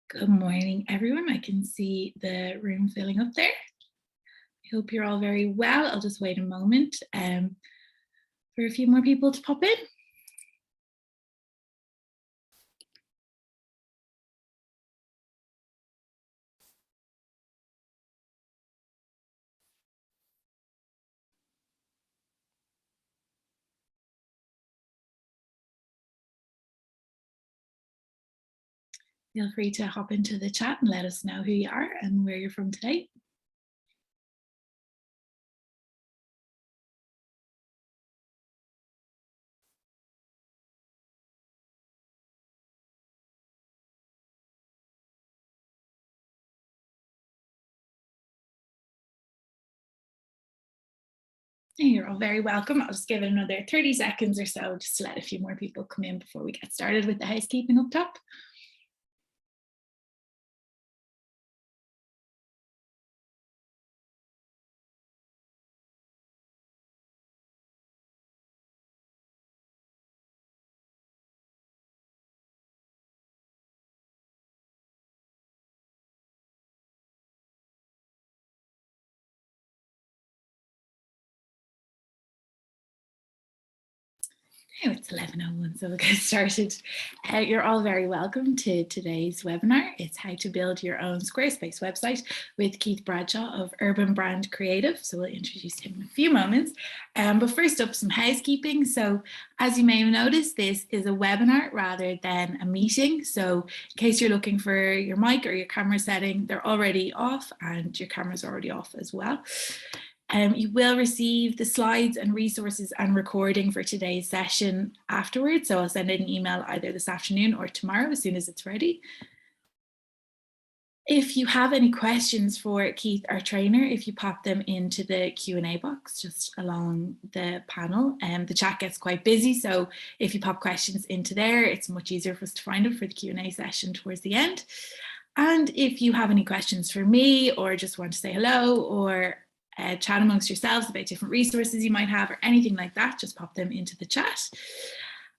Good morning, everyone. I can see the room filling up there. I hope you're all very well. I'll just wait a moment for a few more people to pop in. Feel free to hop into the chat and let us know who you are and where you're from today. You're all very welcome. I'll just give it another 30 seconds or so just to let a few more people come in before we get started with the housekeeping up top. Oh, it's 11:01, so we'll get started. You're all very welcome to today's webinar. It's how to build your own Squarespace website with Keith Bradshaw of Urban Brand Creative. So we'll introduce him in a few moments. But first up, some housekeeping. So as you may have noticed, this is a webinar rather than a meeting. So in case you're looking for your mic or your camera setting, they're already off and your camera's already off as well. You will receive the slides and resources and recording for today's session afterwards. So I'll send an email either this afternoon or tomorrow as soon as it's ready. If you have any questions for Keith, our trainer, if you pop them into the Q&A box just along the panel, the chat gets quite busy. So if you pop questions into there, it's much easier for us to find them for the Q&A session towards the end. And if you have any questions for me or just want to say hello or chat amongst yourselves about different resources you might have or anything like that, just pop them into the chat.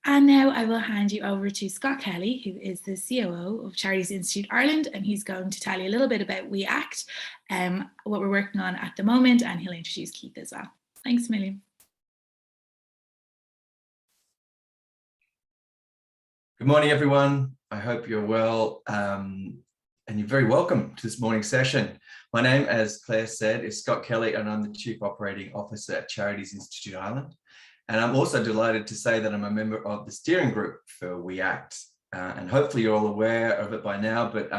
And now I will hand you over to Scott Kelly, who is the COO of Charities Institute Ireland, and he's going to tell you a little bit about We Act, what we're working on at the moment, and he'll introduce Keith as well. Thanks a million. Good morning, everyone. I hope you're well. And you're very welcome to this morning's session. My name, as Claire said, is Scott Kelly, and I'm the Chief Operating Officer at Charities Institute Ireland. And I'm also delighted to say that I'm a member of the steering group for We Act. And hopefully you're all aware of it by now, but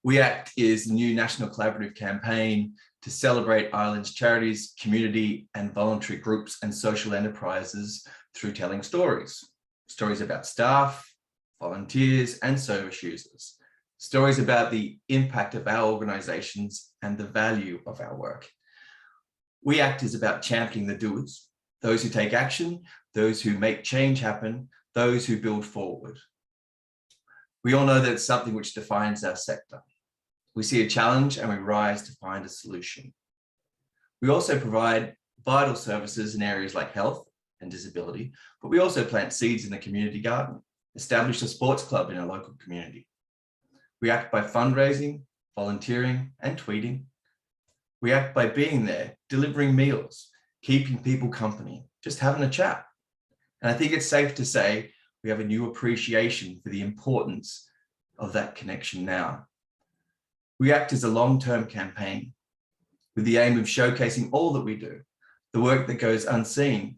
We Act is a new national collaborative campaign to celebrate Ireland's charities, community and voluntary groups and social enterprises through telling stories. Stories about staff, volunteers and service users. Stories about the impact of our organisations and the value of our work. We Act is about championing the doers, those who take action, those who make change happen, those who build forward. We all know that it's something which defines our sector. We see a challenge and we rise to find a solution. We also provide vital services in areas like health and disability, but we also plant seeds in the community garden, establish a sports club in our local community. We act by fundraising, volunteering, and tweeting. We act by being there, delivering meals, keeping people company, just having a chat. And I think it's safe to say we have a new appreciation for the importance of that connection now. We Act as a long-term campaign with the aim of showcasing all that we do, the work that goes unseen,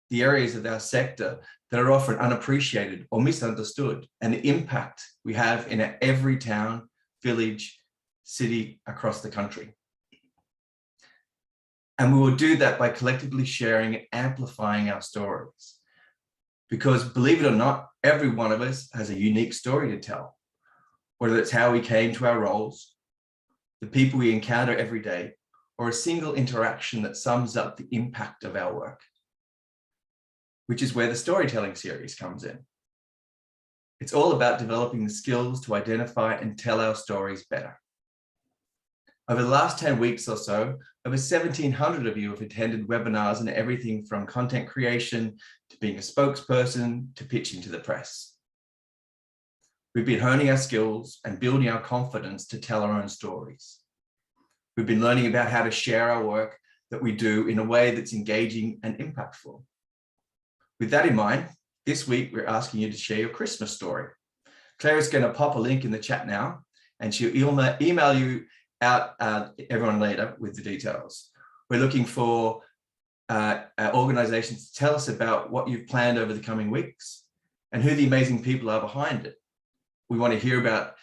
the areas of our sector that are often unappreciated or misunderstood, and the impact we have in every town, village, city across the country. And we will do that by collectively sharing and amplifying our stories. Because believe it or not, every one of us has a unique story to tell, whether it's how we came to our roles, the people we encounter every day, or a single interaction that sums up the impact of our work, which is where the storytelling series comes in. It's all about developing the skills to identify and tell our stories better. Over the last 10 weeks or so, over 1,700 of you have attended webinars on everything from content creation to being a spokesperson to pitching to the press. We've been honing our skills and building our confidence to tell our own stories. We've been learning about how to share our work that we do in a way that's engaging and impactful. With that in mind, this week we're asking you to share your Christmas story. Claire is going to pop a link in the chat now, and she'll email you out everyone later with the details. We're looking for organizations to tell us about what you've planned over the coming weeks and who the amazing people are behind it. We want to hear about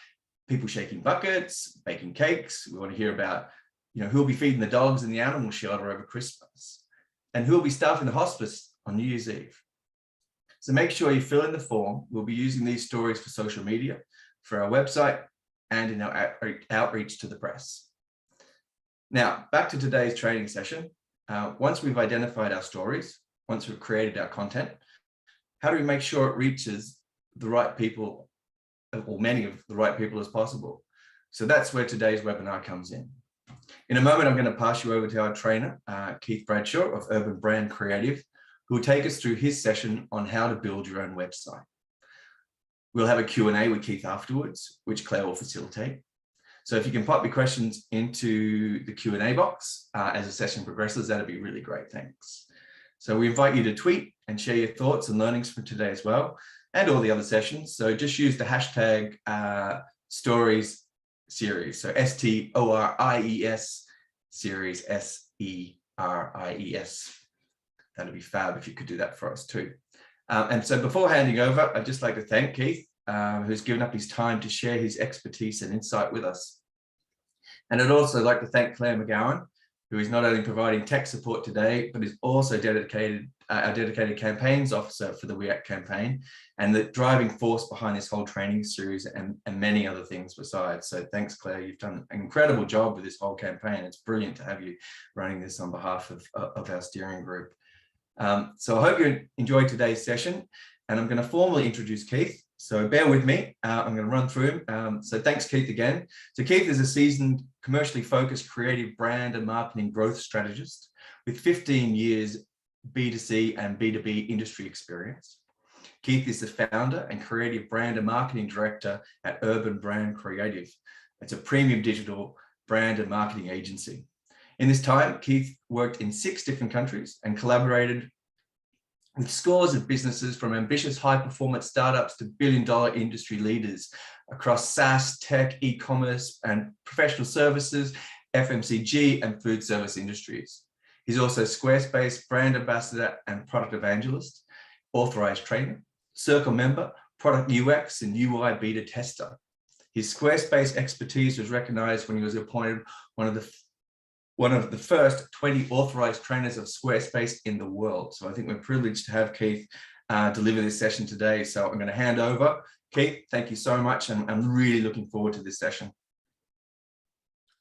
people shaking buckets, baking cakes. We want to hear about, who will be feeding the dogs in the animal shelter over Christmas, and who will be staffing the hospice on New Year's Eve. So make sure you fill in the form. We'll be using these stories for social media, for our website, and in our outreach to the press. Now, back to today's training session. Once we've identified our stories, once we've created our content, how do we make sure it reaches the right people, or many of the right people as possible? So that's where today's webinar comes in. In a moment, I'm going to pass you over to our trainer, Keith Bradshaw of Urban Brand Creative, who will take us through his session on how to build your own website. We'll have a Q&A with Keith afterwards, which Claire will facilitate. So if you can pop your questions into the Q&A box as the session progresses, that'd be really great, thanks. So we invite you to tweet and share your thoughts and learnings from today as well, and all the other sessions. So just use the hashtag stories series. So STORIES series, SERIES. That'd be fab if you could do that for us too. And so before handing over, I'd just like to thank Keith, who's given up his time to share his expertise and insight with us. And I'd also like to thank Claire McGowan, who is not only providing tech support today, but is also our dedicated campaigns officer for the We Act campaign, and the driving force behind this whole training series and many other things besides. So thanks, Claire. You've done an incredible job with this whole campaign. It's brilliant to have you running this on behalf of our steering group. So I hope you enjoyed today's session, and I'm going to formally introduce Keith. So bear with me, I'm going to run through him. So thanks, Keith, again. So Keith is a seasoned, commercially focused creative brand and marketing growth strategist with 15 years B2C and B2B industry experience. Keith is the founder and creative brand and marketing director at Urban Brand Creative. It's a premium digital brand and marketing agency. In this time, Keith worked in 6 different countries and collaborated with scores of businesses, from ambitious high-performance startups to billion-dollar industry leaders across SaaS, tech, e-commerce, and professional services, FMCG, and food service industries. He's also Squarespace brand ambassador and product evangelist, authorized trainer, Circle member, product UX and UI beta tester. His Squarespace expertise was recognized when he was appointed one of the first 20 authorized trainers of Squarespace in the world. So I think we're privileged to have Keith deliver this session today. So I'm going to hand over. Keith, thank you so much. And I'm really looking forward to this session.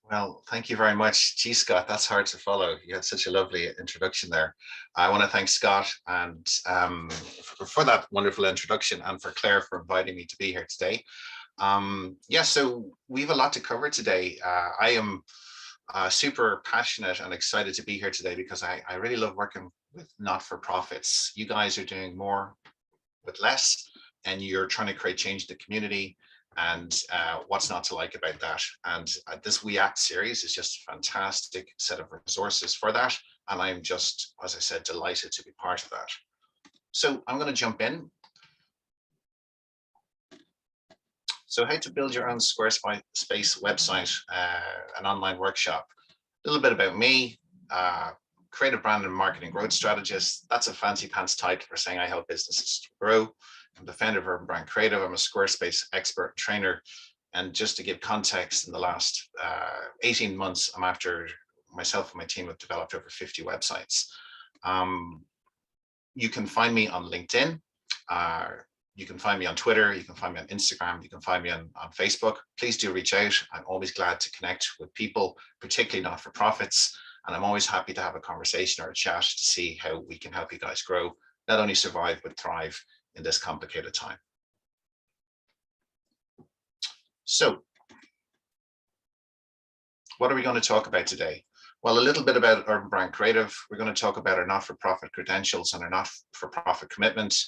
Well, thank you very much. Gee, Scott, that's hard to follow. You had such a lovely introduction there. I want to thank Scott and for that wonderful introduction, and for Claire for inviting me to be here today. Yeah, so we have a lot to cover today. I am super passionate and excited to be here today because I really love working with not-for-profits. You guys are doing more with less, and you're trying to create change in the community, and what's not to like about that. And this We Act series is just a fantastic set of resources for that, and I'm just, as I said, delighted to be part of that. So I'm going to jump in. So how to build your own Squarespace website, an online workshop. A little bit about me, creative brand and marketing growth strategist. That's a fancy pants title for saying I help businesses to grow. I'm the founder of Urban Brand Creative. I'm a Squarespace expert trainer. And just to give context, in the last 18 months, I'm after myself and my team have developed over 50 websites. You can find me on LinkedIn. You can find me on Twitter, you can find me on Instagram, you can find me on Facebook. Please do reach out. I'm always glad to connect with people, particularly not-for-profits. And I'm always happy to have a conversation or a chat to see how we can help you guys grow, not only survive, but thrive in this complicated time. So, what are we going to talk about today? Well, a little bit about Urban Brand Creative. We're going to talk about our not-for-profit credentials and our not-for-profit commitment.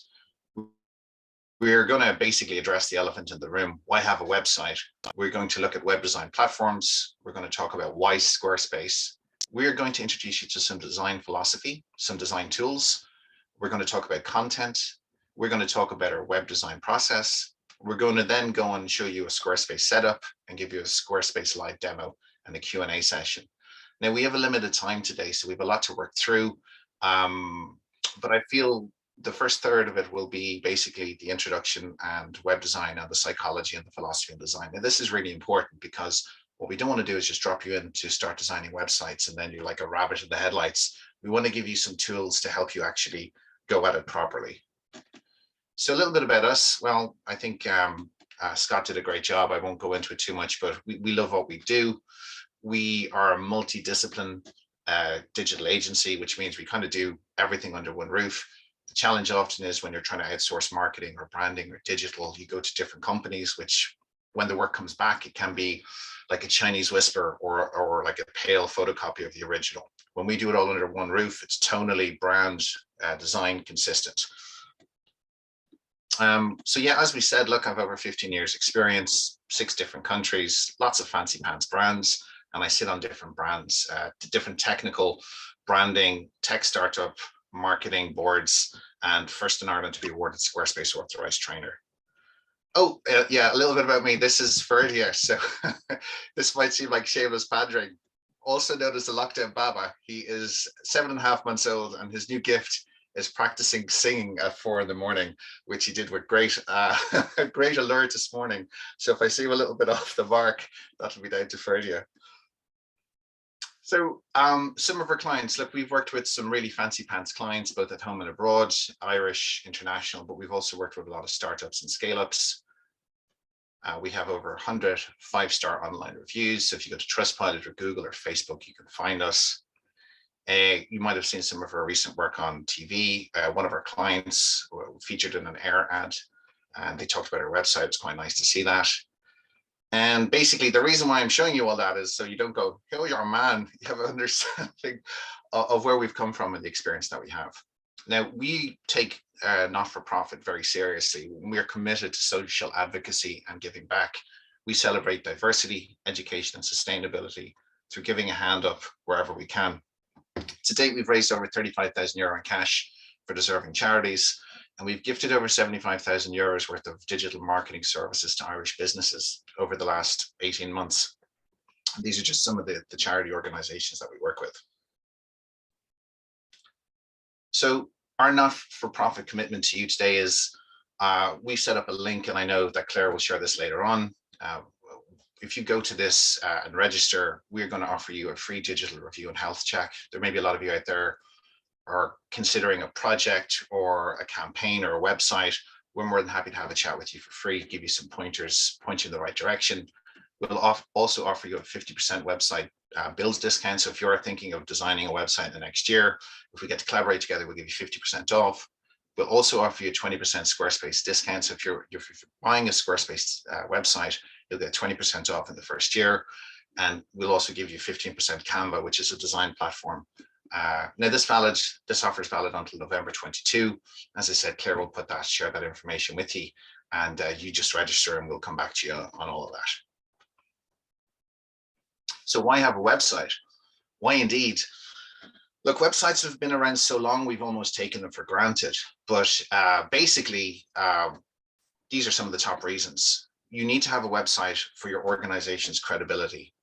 We're going to basically address the elephant in the room. Why have a website? We're going to look at web design platforms. We're going to talk about why Squarespace. We're going to introduce you to some design philosophy, some design tools. We're going to talk about content. We're going to talk about our web design process. We're going to then go and show you a Squarespace setup and give you a Squarespace live demo and a Q&A session. Now, we have a limited time today, so we have a lot to work through. But I feel the first third of it will be basically the introduction and web design and the psychology and the philosophy of design. And this is really important because what we don't want to do is just drop you in to start designing websites and then you're like a rabbit in the headlights. We want to give you some tools to help you actually go at it properly. So a little bit about us. Well, I think Scott did a great job. I won't go into it too much, but we love what we do. We are a multidiscipline digital agency, which means we kind of do everything under one roof. The challenge often is when you're trying to outsource marketing or branding or digital, you go to different companies, which when the work comes back, it can be like a Chinese whisper or like a pale photocopy of the original. When we do it all under one roof, it's tonally, brand, design consistent. So yeah, as we said, look, I've over 15 years experience, 6 different countries, lots of fancy pants brands, and I sit on different brands, different technical branding, tech startup, marketing boards, and first in Ireland to be awarded Squarespace Authorized Trainer. Oh, yeah, a little bit about me. This is Ferdia. So this might seem like shameless pandering. Also known as the Lockdown Baba. He is 7.5 months old, and his new gift is practicing singing at 4 in the morning, which he did with great great allure this morning. So if I seem a little bit off the mark, that'll be down to Ferdia. So some of our clients, look, we've worked with some really fancy pants clients, both at home and abroad, Irish, international, but we've also worked with a lot of startups and scale-ups. We have over 100 5-star online reviews. So if you go to Trustpilot or Google or Facebook, you can find us. You might have seen some of our recent work on TV. One of our clients featured in an Air ad, and they talked about our website. It's quite nice to see that. And basically, the reason why I'm showing you all that is so you don't go, oh, you're a man. You have an understanding of where we've come from and the experience that we have. Now, we take not-for-profit very seriously. We're committed to social advocacy and giving back. We celebrate diversity, education, and sustainability through giving a hand up wherever we can. To date, we've raised over €35,000 in cash for deserving charities, and we've gifted over €75,000 worth of digital marketing services to Irish businesses over the last 18 months. And these are just some of the charity organizations that we work with. So our not-for-profit commitment to you today is we've set up a link, and I know that Claire will share this later on. If you go to this and register, we're going to offer you a free digital review and health check. There may be a lot of you out there are considering a project or a campaign or a website. We're more than happy to have a chat with you for free, give you some pointers, point you in the right direction. We'll also offer you a 50% website builds discount. So if you're thinking of designing a website in the next year, if we get to collaborate together, we'll give you 50% off. We'll also offer you a 20% Squarespace discount. So if you're buying a Squarespace website, you'll get 20% off in the first year. And we'll also give you 15% Canva, which is a design platform. Now this offer is valid until November 22. As I said, Claire will share that information with you, and you just register and we'll come back to you on all of that. So why have a website? Why indeed? Look, websites have been around so long, we've almost taken them for granted. But basically, these are some of the top reasons. You need to have a website for your organization's credibility.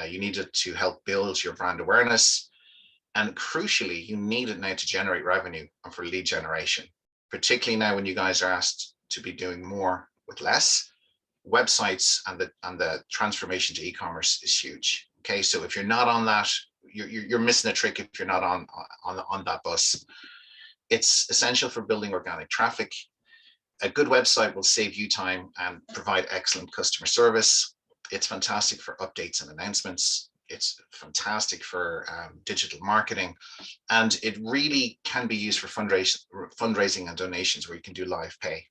You need it to help build your brand awareness. And crucially, you need it now to generate revenue and for lead generation, particularly now when you guys are asked to be doing more with less. Websites and the transformation to e-commerce is huge. Okay, so if you're not on that, you're missing a trick if you're not on that bus. It's essential for building organic traffic. A good website will save you time and provide excellent customer service. It's fantastic for updates and announcements. It's fantastic for digital marketing, and it really can be used for fundraising and donations where you can do live pay.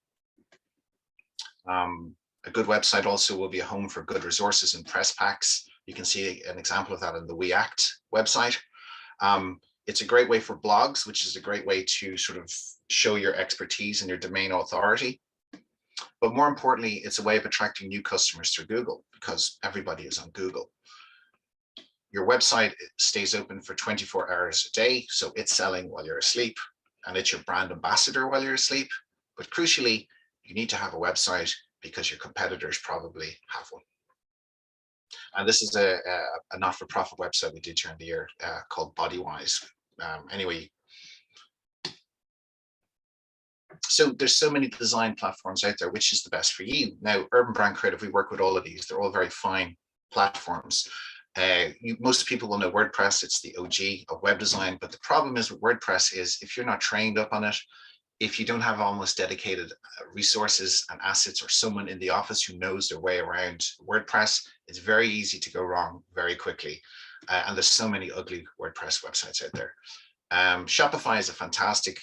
A good website also will be a home for good resources and press packs. You can see an example of that in the We Act website. It's a great way for blogs, which is a great way to sort of show your expertise and your domain authority. But more importantly, it's a way of attracting new customers through Google because everybody is on Google. Your website stays open for 24 hours a day, so it's selling while you're asleep, and it's your brand ambassador while you're asleep. But crucially, you need to have a website because your competitors probably have one. And this is a not-for-profit website we did during the year called Bodywise. Anyway, so there's so many design platforms out there. Which is the best for you? Now, Urban Brand Creative, we work with all of these. They're all very fine platforms. Most people will know WordPress. It's the OG of web design. But the problem is with WordPress is if you're not trained up on it, if you don't have almost dedicated resources and assets or someone in the office who knows their way around WordPress, it's very easy to go wrong very quickly. And there's so many ugly WordPress websites out there. Shopify is a fantastic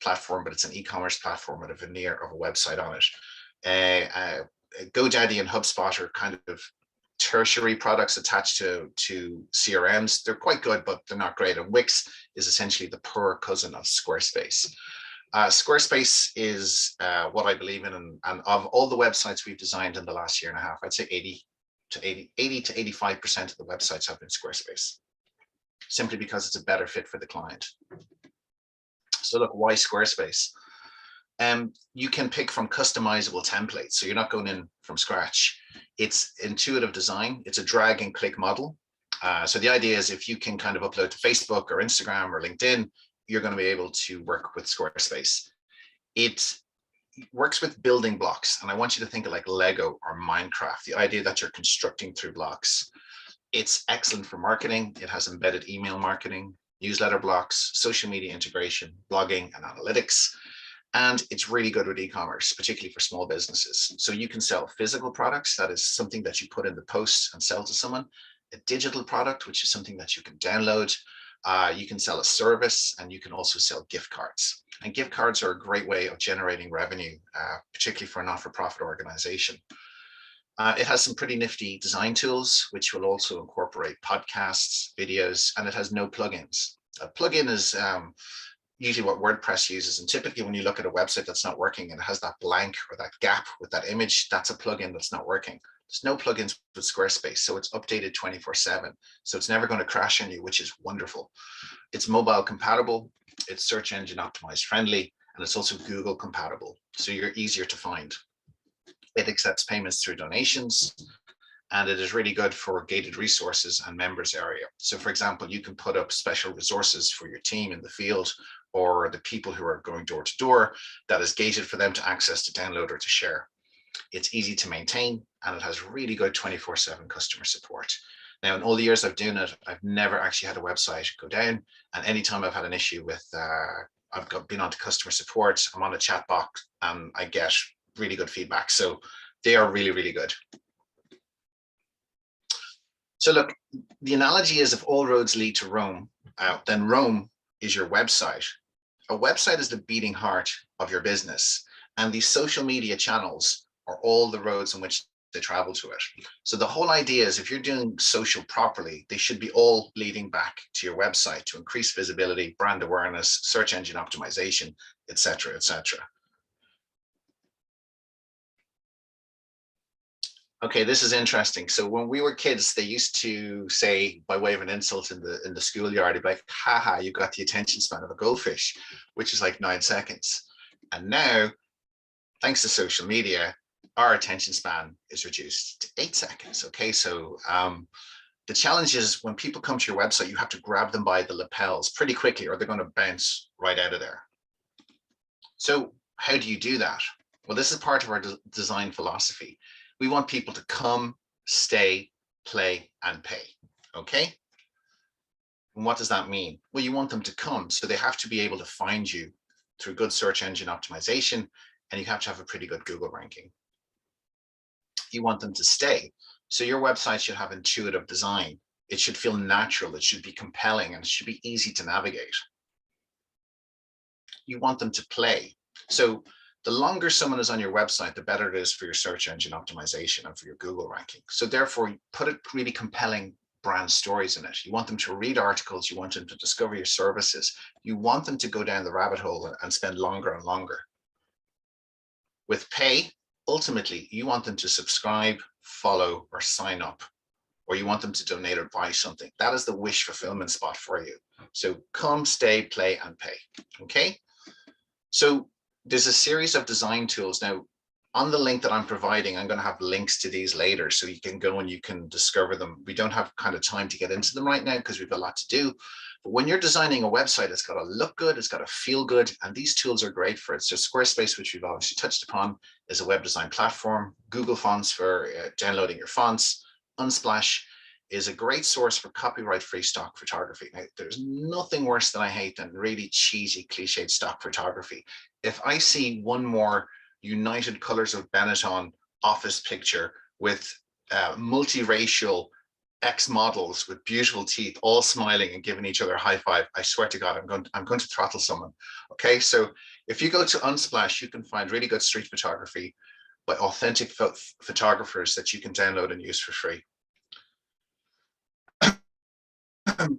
platform, but it's an e-commerce platform with a veneer of a website on it. GoDaddy and HubSpot are kind of tertiary products attached to CRMs. They're quite good, but they're not great. And Wix is essentially the poor cousin of Squarespace. Squarespace is what I believe in, and of all the websites we've designed in the last year and a half, I'd say 80 to 85% of the websites have been Squarespace, simply because it's a better fit for the client. So look, why Squarespace? You can pick from customizable templates, so you're not going in from scratch. It's intuitive design. It's a drag and click model. So the idea is if you can kind of upload to Facebook or Instagram or LinkedIn, you're going to be able to work with Squarespace. It works with building blocks, and I want you to think of like Lego or Minecraft, the idea that you're constructing through blocks. It's excellent for marketing. It has embedded email marketing, newsletter blocks, social media integration, blogging, and analytics. And it's really good with e-commerce, particularly for small businesses. So you can sell physical products, that is something that you put in the post and sell to someone, a digital product, which is something that you can download. You can sell a service, and you can also sell gift cards. And gift cards are a great way of generating revenue, particularly for a not-for-profit organization. It has some pretty nifty design tools, which will also incorporate podcasts, videos, and it has no plugins. A plugin is usually what WordPress uses. And typically when you look at a website that's not working and it has that blank or that gap with that image, that's a plugin that's not working. There's no plugins with Squarespace, so it's updated 24/7. So it's never going to crash on you, which is wonderful. It's mobile compatible, it's search engine optimized friendly, and it's also Google compatible. So you're easier to find. It accepts payments through donations, and it is really good for gated resources and members area. So for example, you can put up special resources for your team in the field or the people who are going door to door that is gated for them to access, to download, or to share. It's easy to maintain, and it has really good 24/7 customer support. Now, in all the years I've done it, I've never actually had a website go down. And anytime I've had an issue with, I've been onto customer support, I'm on a chat box, and I get really good feedback. So they are really, really good. So look, the analogy is if all roads lead to Rome, then Rome is your website. A website is the beating heart of your business, and these social media channels are all the roads in which they travel to it. So the whole idea is if you're doing social properly, they should be all leading back to your website to increase visibility, brand awareness, search engine optimization, etc., etc. Okay, this is interesting. So when we were kids, they used to say, by way of an insult in the schoolyard, they'd be like, haha, you got the attention span of a goldfish, which is like 9 seconds. And now, thanks to social media, our attention span is reduced to 8 seconds. Okay, so the challenge is when people come to your website, you have to grab them by the lapels pretty quickly, or they're going to bounce right out of there. So how do you do that? Well, this is part of our design philosophy. We want people to come, stay, play, and pay. Okay. And what does that mean? Well, you want them to come, so they have to be able to find you through good search engine optimization, and you have to have a pretty good Google ranking. You want them to stay, so your website should have intuitive design. It should feel natural, it should be compelling, and it should be easy to navigate. You want them to play. So the longer someone is on your website, the better it is for your search engine optimization and for your Google ranking. So therefore, you put it really compelling brand stories in it. You want them to read articles. You want them to discover your services. You want them to go down the rabbit hole and spend longer and longer. With pay, ultimately you want them to subscribe, follow, or sign up, or you want them to donate or buy something. That is the wish fulfillment spot for you. So come, stay, play, and pay. Okay. So there's a series of design tools. Now, on the link that I'm providing, I'm going to have links to these later so you can go and you can discover them. We don't have kind of time to get into them right now because we've got a lot to do. But when you're designing a website, it's got to look good, it's got to feel good, and these tools are great for it. So Squarespace, which we've obviously touched upon, is a web design platform. Google Fonts for downloading your fonts. Unsplash is a great source for copyright-free stock photography. Now, there's nothing worse than I hate than really cheesy, cliched stock photography. If I see one more United Colors of Benetton office picture with multiracial ex-models with beautiful teeth, all smiling and giving each other a high five, I swear to God, I'm going to throttle someone. Okay, so if you go to Unsplash, you can find really good street photography by authentic photographers that you can download and use for free.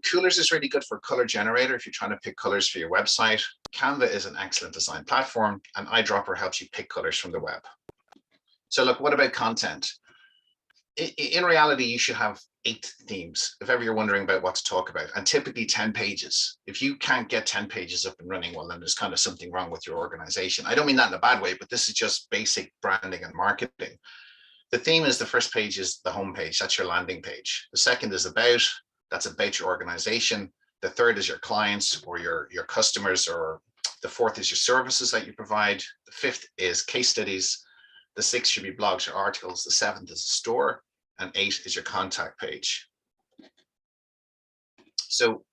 Coolors is really good for color generator if you're trying to pick colors for your website. Canva is an excellent design platform, and eyedropper helps you pick colors from the web. So look, what about content? In reality, you should have 8 themes if ever you're wondering about what to talk about, and typically 10 pages. If you can't get 10 pages up and running, well, then there's kind of something wrong with your organization. I don't mean that in a bad way, but this is just basic branding and marketing. The theme is the first page is the home page. That's your landing page. The second is about. That's about your organization. The third is your clients or your customers, or the fourth is your services that you provide. The fifth is case studies. The sixth should be blogs or articles. The seventh is a store, and 8 is your contact page. So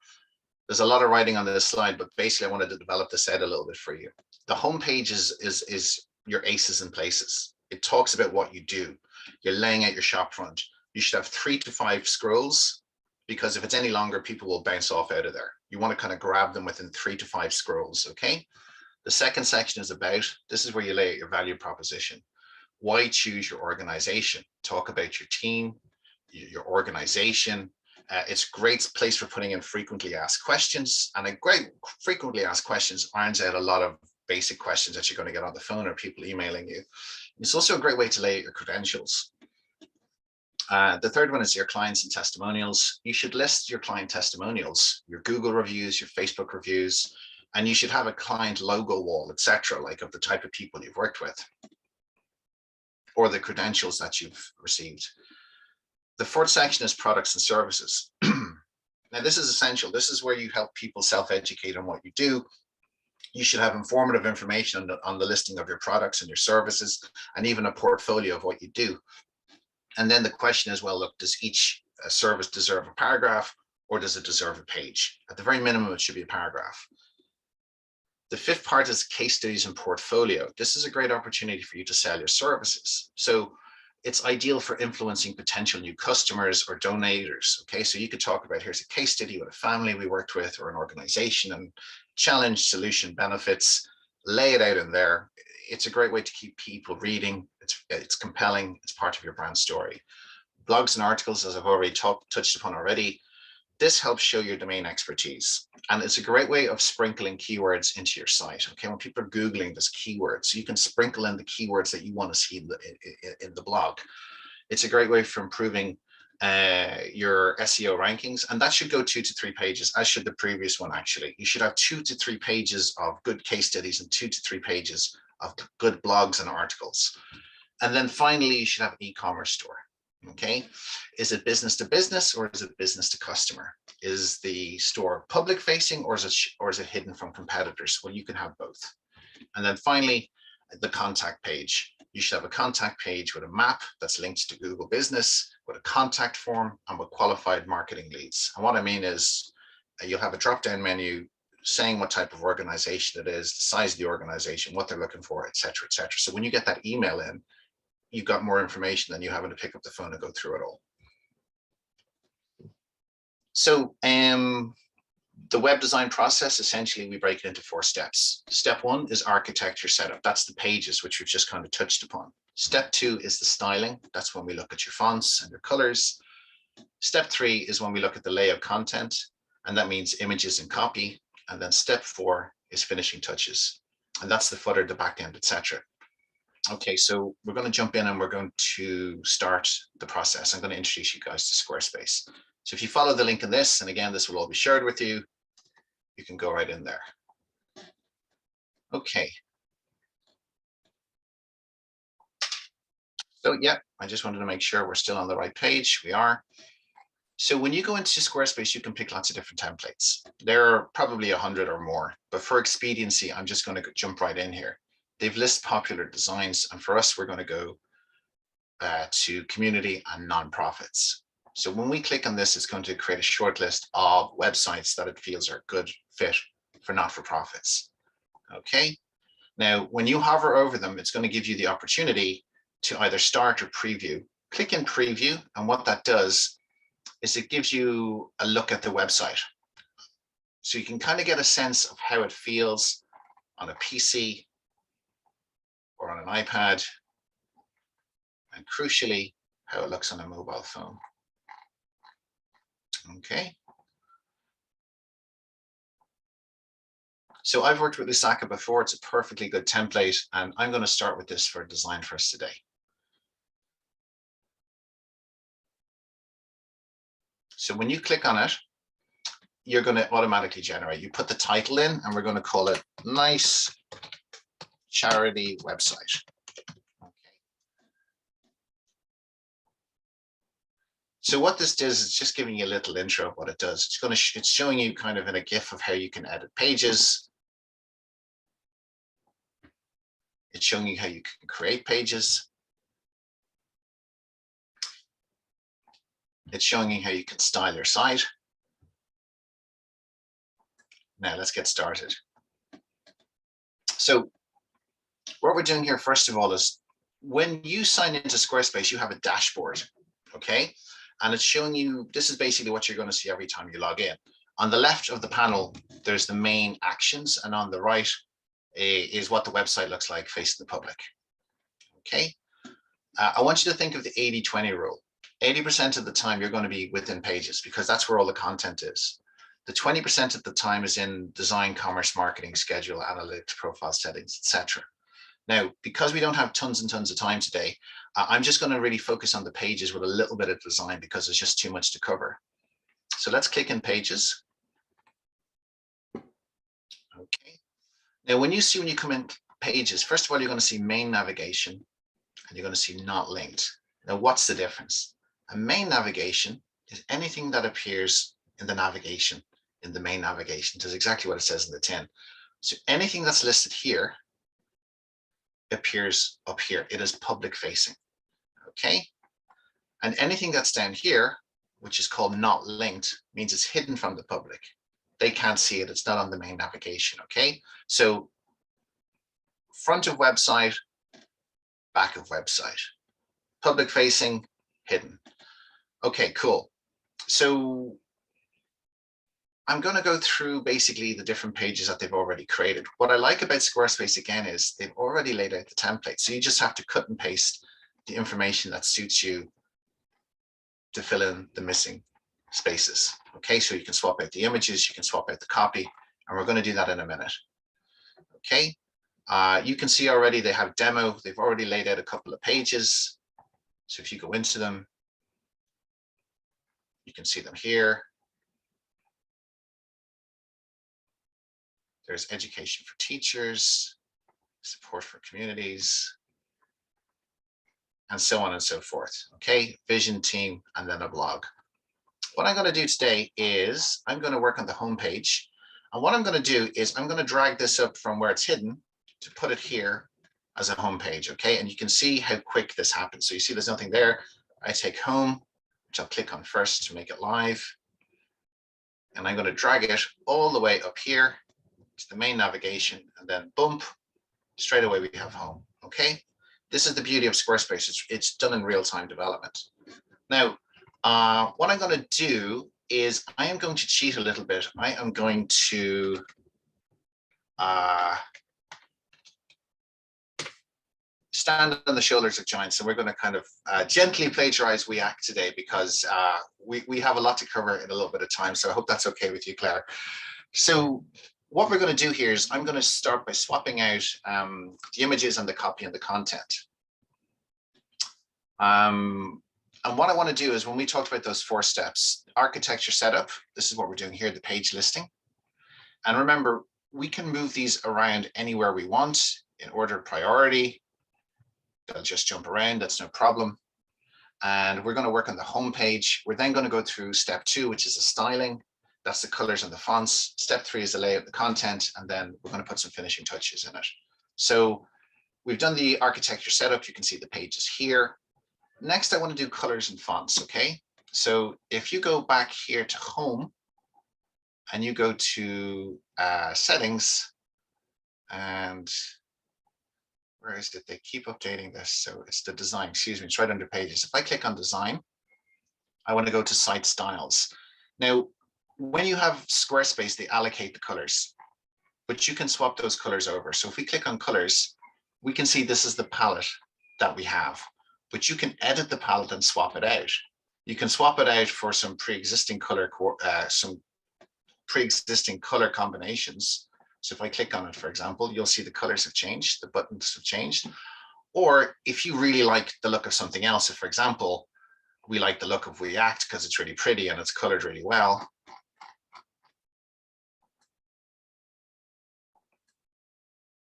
there's a lot of writing on this slide, but basically I wanted to develop this out a little bit for you. The home page is your aces and places. It talks about what you do. You're laying out your shop front. You should have 3 to 5 scrolls, because if it's any longer, people will bounce off out of there. You want to kind of grab them within 3 to 5 scrolls, okay? The second section is about. This is where you lay out your value proposition. Why choose your organization? Talk about your team, your organization. It's a great place for putting in frequently asked questions, and a great frequently asked questions irons out a lot of basic questions that you're going to get on the phone or people emailing you. It's also a great way to lay out your credentials. The third one is your clients and testimonials. You should list your client testimonials, your Google reviews, your Facebook reviews, and you should have a client logo wall, etc., like of the type of people you've worked with or the credentials that you've received. The fourth section is products and services. Now, this is essential. This is where you help people self-educate on what you do. You should have informative information on the listing of your products and your services, and even a portfolio of what you do. And then the question is, well, look, does each service deserve a paragraph, or does it deserve a page? At the very minimum, it should be a paragraph. The fifth part is case studies and portfolio. This is a great opportunity for you to sell your services. So it's ideal for influencing potential new customers or donators. Okay, so you could talk about, here's a case study with a family we worked with or an organization, and challenge, solution, benefits, lay it out in there. It's a great way to keep people reading. It's compelling. It's part of your brand story. Blogs and articles, as I've already touched upon already, this helps show your domain expertise. And it's a great way of sprinkling keywords into your site. Okay, when people are Googling this keyword, so you can sprinkle in the keywords that you want to see in the blog. It's a great way for improving your SEO rankings, and that should go 2 to 3 pages, as should the previous one. Actually, you should have 2 to 3 pages of good case studies and 2 to 3 pages of good blogs and articles. And then finally, you should have an e-commerce store. Okay, is it business to business or is it business to customer? Is the store public facing or is it hidden from competitors? Well, you can have both. And then finally, the contact page. You should have a contact page with a map that's linked to Google Business, with a contact form, and with qualified marketing leads. And what I mean is you'll have a drop-down menu saying what type of organization it is, the size of the organization, what they're looking for, et cetera, et cetera. So when you get that email in, you've got more information than you having to pick up the phone and go through it all. So the web design process, essentially, we break it into 4 steps. Step 1 is architecture setup. That's the pages, which we've just kind of touched upon. Step 2 is the styling. That's when we look at your fonts and your colors. Step 3 is when we look at the layout content, and that means images and copy. And then step 4 is finishing touches. And that's the footer, the back end, etc. Okay, so we're going to jump in and we're going to start the process. I'm going to introduce you guys to Squarespace. So if you follow the link in this, and again, this will all be shared with you, you can go right in there. Okay. So yeah, I just wanted to make sure we're still on the right page. We are. So when you go into Squarespace, you can pick lots of different templates. There are probably 100 or more, but for expediency, I'm just going to jump right in here. They've listed popular designs, and for us, we're going to go to community and nonprofits. So when we click on this, it's going to create a short list of websites that it feels are a good fit for not-for-profits. Okay. Now, when you hover over them, it's going to give you the opportunity to either start or preview. Click in preview, and what that does is it gives you a look at the website. So you can kind of get a sense of how it feels on a PC or on an iPad, and crucially, how it looks on a mobile phone. Okay. So I've worked with Lusaka before. It's a perfectly good template, and I'm going to start with this for design for us today. So when you click on it, you're going to automatically generate. You put the title in, and we're going to call it Nice Charity Website. Okay. So what this does is just giving you a little intro of what it does. It's showing you kind of in a GIF of how you can edit pages. It's showing you how you can create pages. It's showing you how you can style your site. Now let's get started. So what we're doing here, first of all, is when you sign into Squarespace, you have a dashboard, okay? And it's showing you, this is basically what you're going to see every time you log in. On the left of the panel, there's the main actions, and on the right is what the website looks like facing the public, okay? I want you to think of the 80-20 rule. 80% of the time you're going to be within pages because that's where all the content is. The 20% of the time is in design, commerce, marketing, schedule, analytics, profile settings, etc. Now, because we don't have tons and tons of time today, I'm just going to really focus on the pages with a little bit of design because there's just too much to cover. So let's click in pages. Okay. Now, when you come in pages, first of all, you're going to see main navigation and you're going to see not linked. Now, what's the difference? A main navigation is anything that appears in the navigation, in the main navigation. It does exactly what it says in the tin. So anything that's listed here appears up here. It is public facing, okay? And anything that's down here, which is called not linked, means it's hidden from the public. They can't see it. It's not on the main navigation, okay? So front of website, back of website, public facing, hidden. Okay, cool. So I'm going to go through basically the different pages that they've already created. What I like about Squarespace again is they've already laid out the template. So you just have to cut and paste the information that suits you to fill in the missing spaces. Okay, so you can swap out the images, you can swap out the copy, and we're going to do that in a minute. Okay, you can see already they have demo. They've already laid out a couple of pages. So if you go into them, you can see them here. There's education for teachers, support for communities, and so on and so forth. Okay, vision team, and then a blog. What I'm going to do today is I'm going to work on the home page. And what I'm going to do is I'm going to drag this up from where it's hidden to put it here as a home page. Okay, and you can see how quick this happens. So you see there's nothing there. I take home, which I'll click on first to make it live. And I'm going to drag it all the way up here to the main navigation, and then bump, straight away we have home. Okay, this is the beauty of Squarespace. It's done in real-time development. Now, what I'm going to do is I am going to cheat a little bit. I am going to stand on the shoulders of giants. So we're going to kind of gently plagiarize WeAct today because we have a lot to cover in a little bit of time. So I hope that's okay with you, Claire. So what we're going to do here is I'm going to start by swapping out the images and the copy and the content. And what I want to do is when we talked about those 4 steps, architecture setup, this is what we're doing here, the page listing. And remember, we can move these around anywhere we want in order of priority. They'll just jump around, that's no problem. And we're going to work on the home page. We're then going to go through step 2, which is the styling. That's the colors and the fonts. Step 3 is the layout, the content, and then we're going to put some finishing touches in it. So we've done the architecture setup. You can see the pages here. Next, I want to do colors and fonts, okay? So if you go back here to home and you go to settings, and where is it? They keep updating this. So it's the design, excuse me, it's right under pages. If I click on design, I want to go to site styles. Now, when you have Squarespace, they allocate the colors, but you can swap those colors over. So if we click on colors, we can see this is the palette that we have, but you can edit the palette and swap it out. You can swap it out for some pre-existing color, combinations. So if I click on it, for example, you'll see the colors have changed, the buttons have changed. Or if you really like the look of something else, if for example, we like the look of React because it's really pretty and it's colored really well.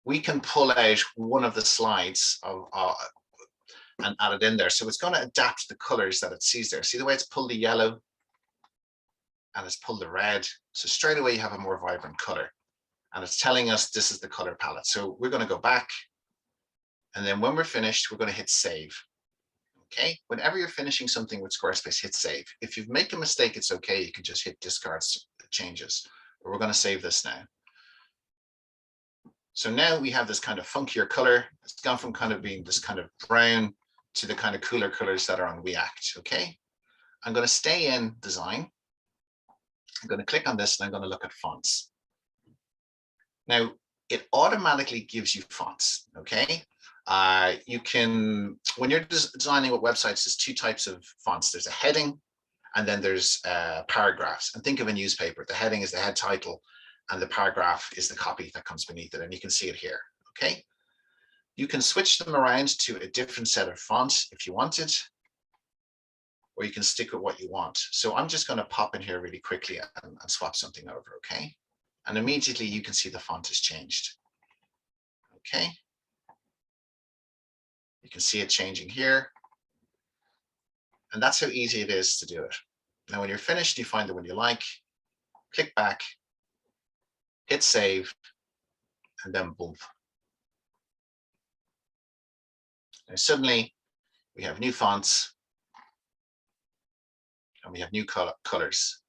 We can pull out one of the slides and add it in there. So it's going to adapt the colors that it sees there. See the way it's pulled the yellow and it's pulled the red. So straight away you have a more vibrant color. And it's telling us this is the color palette. So we're going to go back. And then when we're finished, we're going to hit save. Okay. Whenever you're finishing something with Squarespace, hit save. If you make a mistake, it's okay. You can just hit discard changes. But we're going to save this now. So now we have this kind of funkier color. It's gone from kind of being this kind of brown to the kind of cooler colors that are on React. Okay. I'm going to stay in design. I'm going to click on this and I'm going to look at fonts. Now, it automatically gives you fonts, okay? You can, when you're designing with websites, there's 2 types of fonts. There's a heading, and then there's paragraphs. And think of a newspaper. The heading is the head title, and the paragraph is the copy that comes beneath it, and you can see it here, okay? You can switch them around to a different set of fonts if you wanted, or you can stick with what you want. So I'm just going to pop in here really quickly and swap something over, okay? And immediately you can see the font has changed. Okay. You can see it changing here. And that's how easy it is to do it. Now, when you're finished, you find the one you like, click back, hit save, and then boom. Now, suddenly we have new fonts and we have new colors.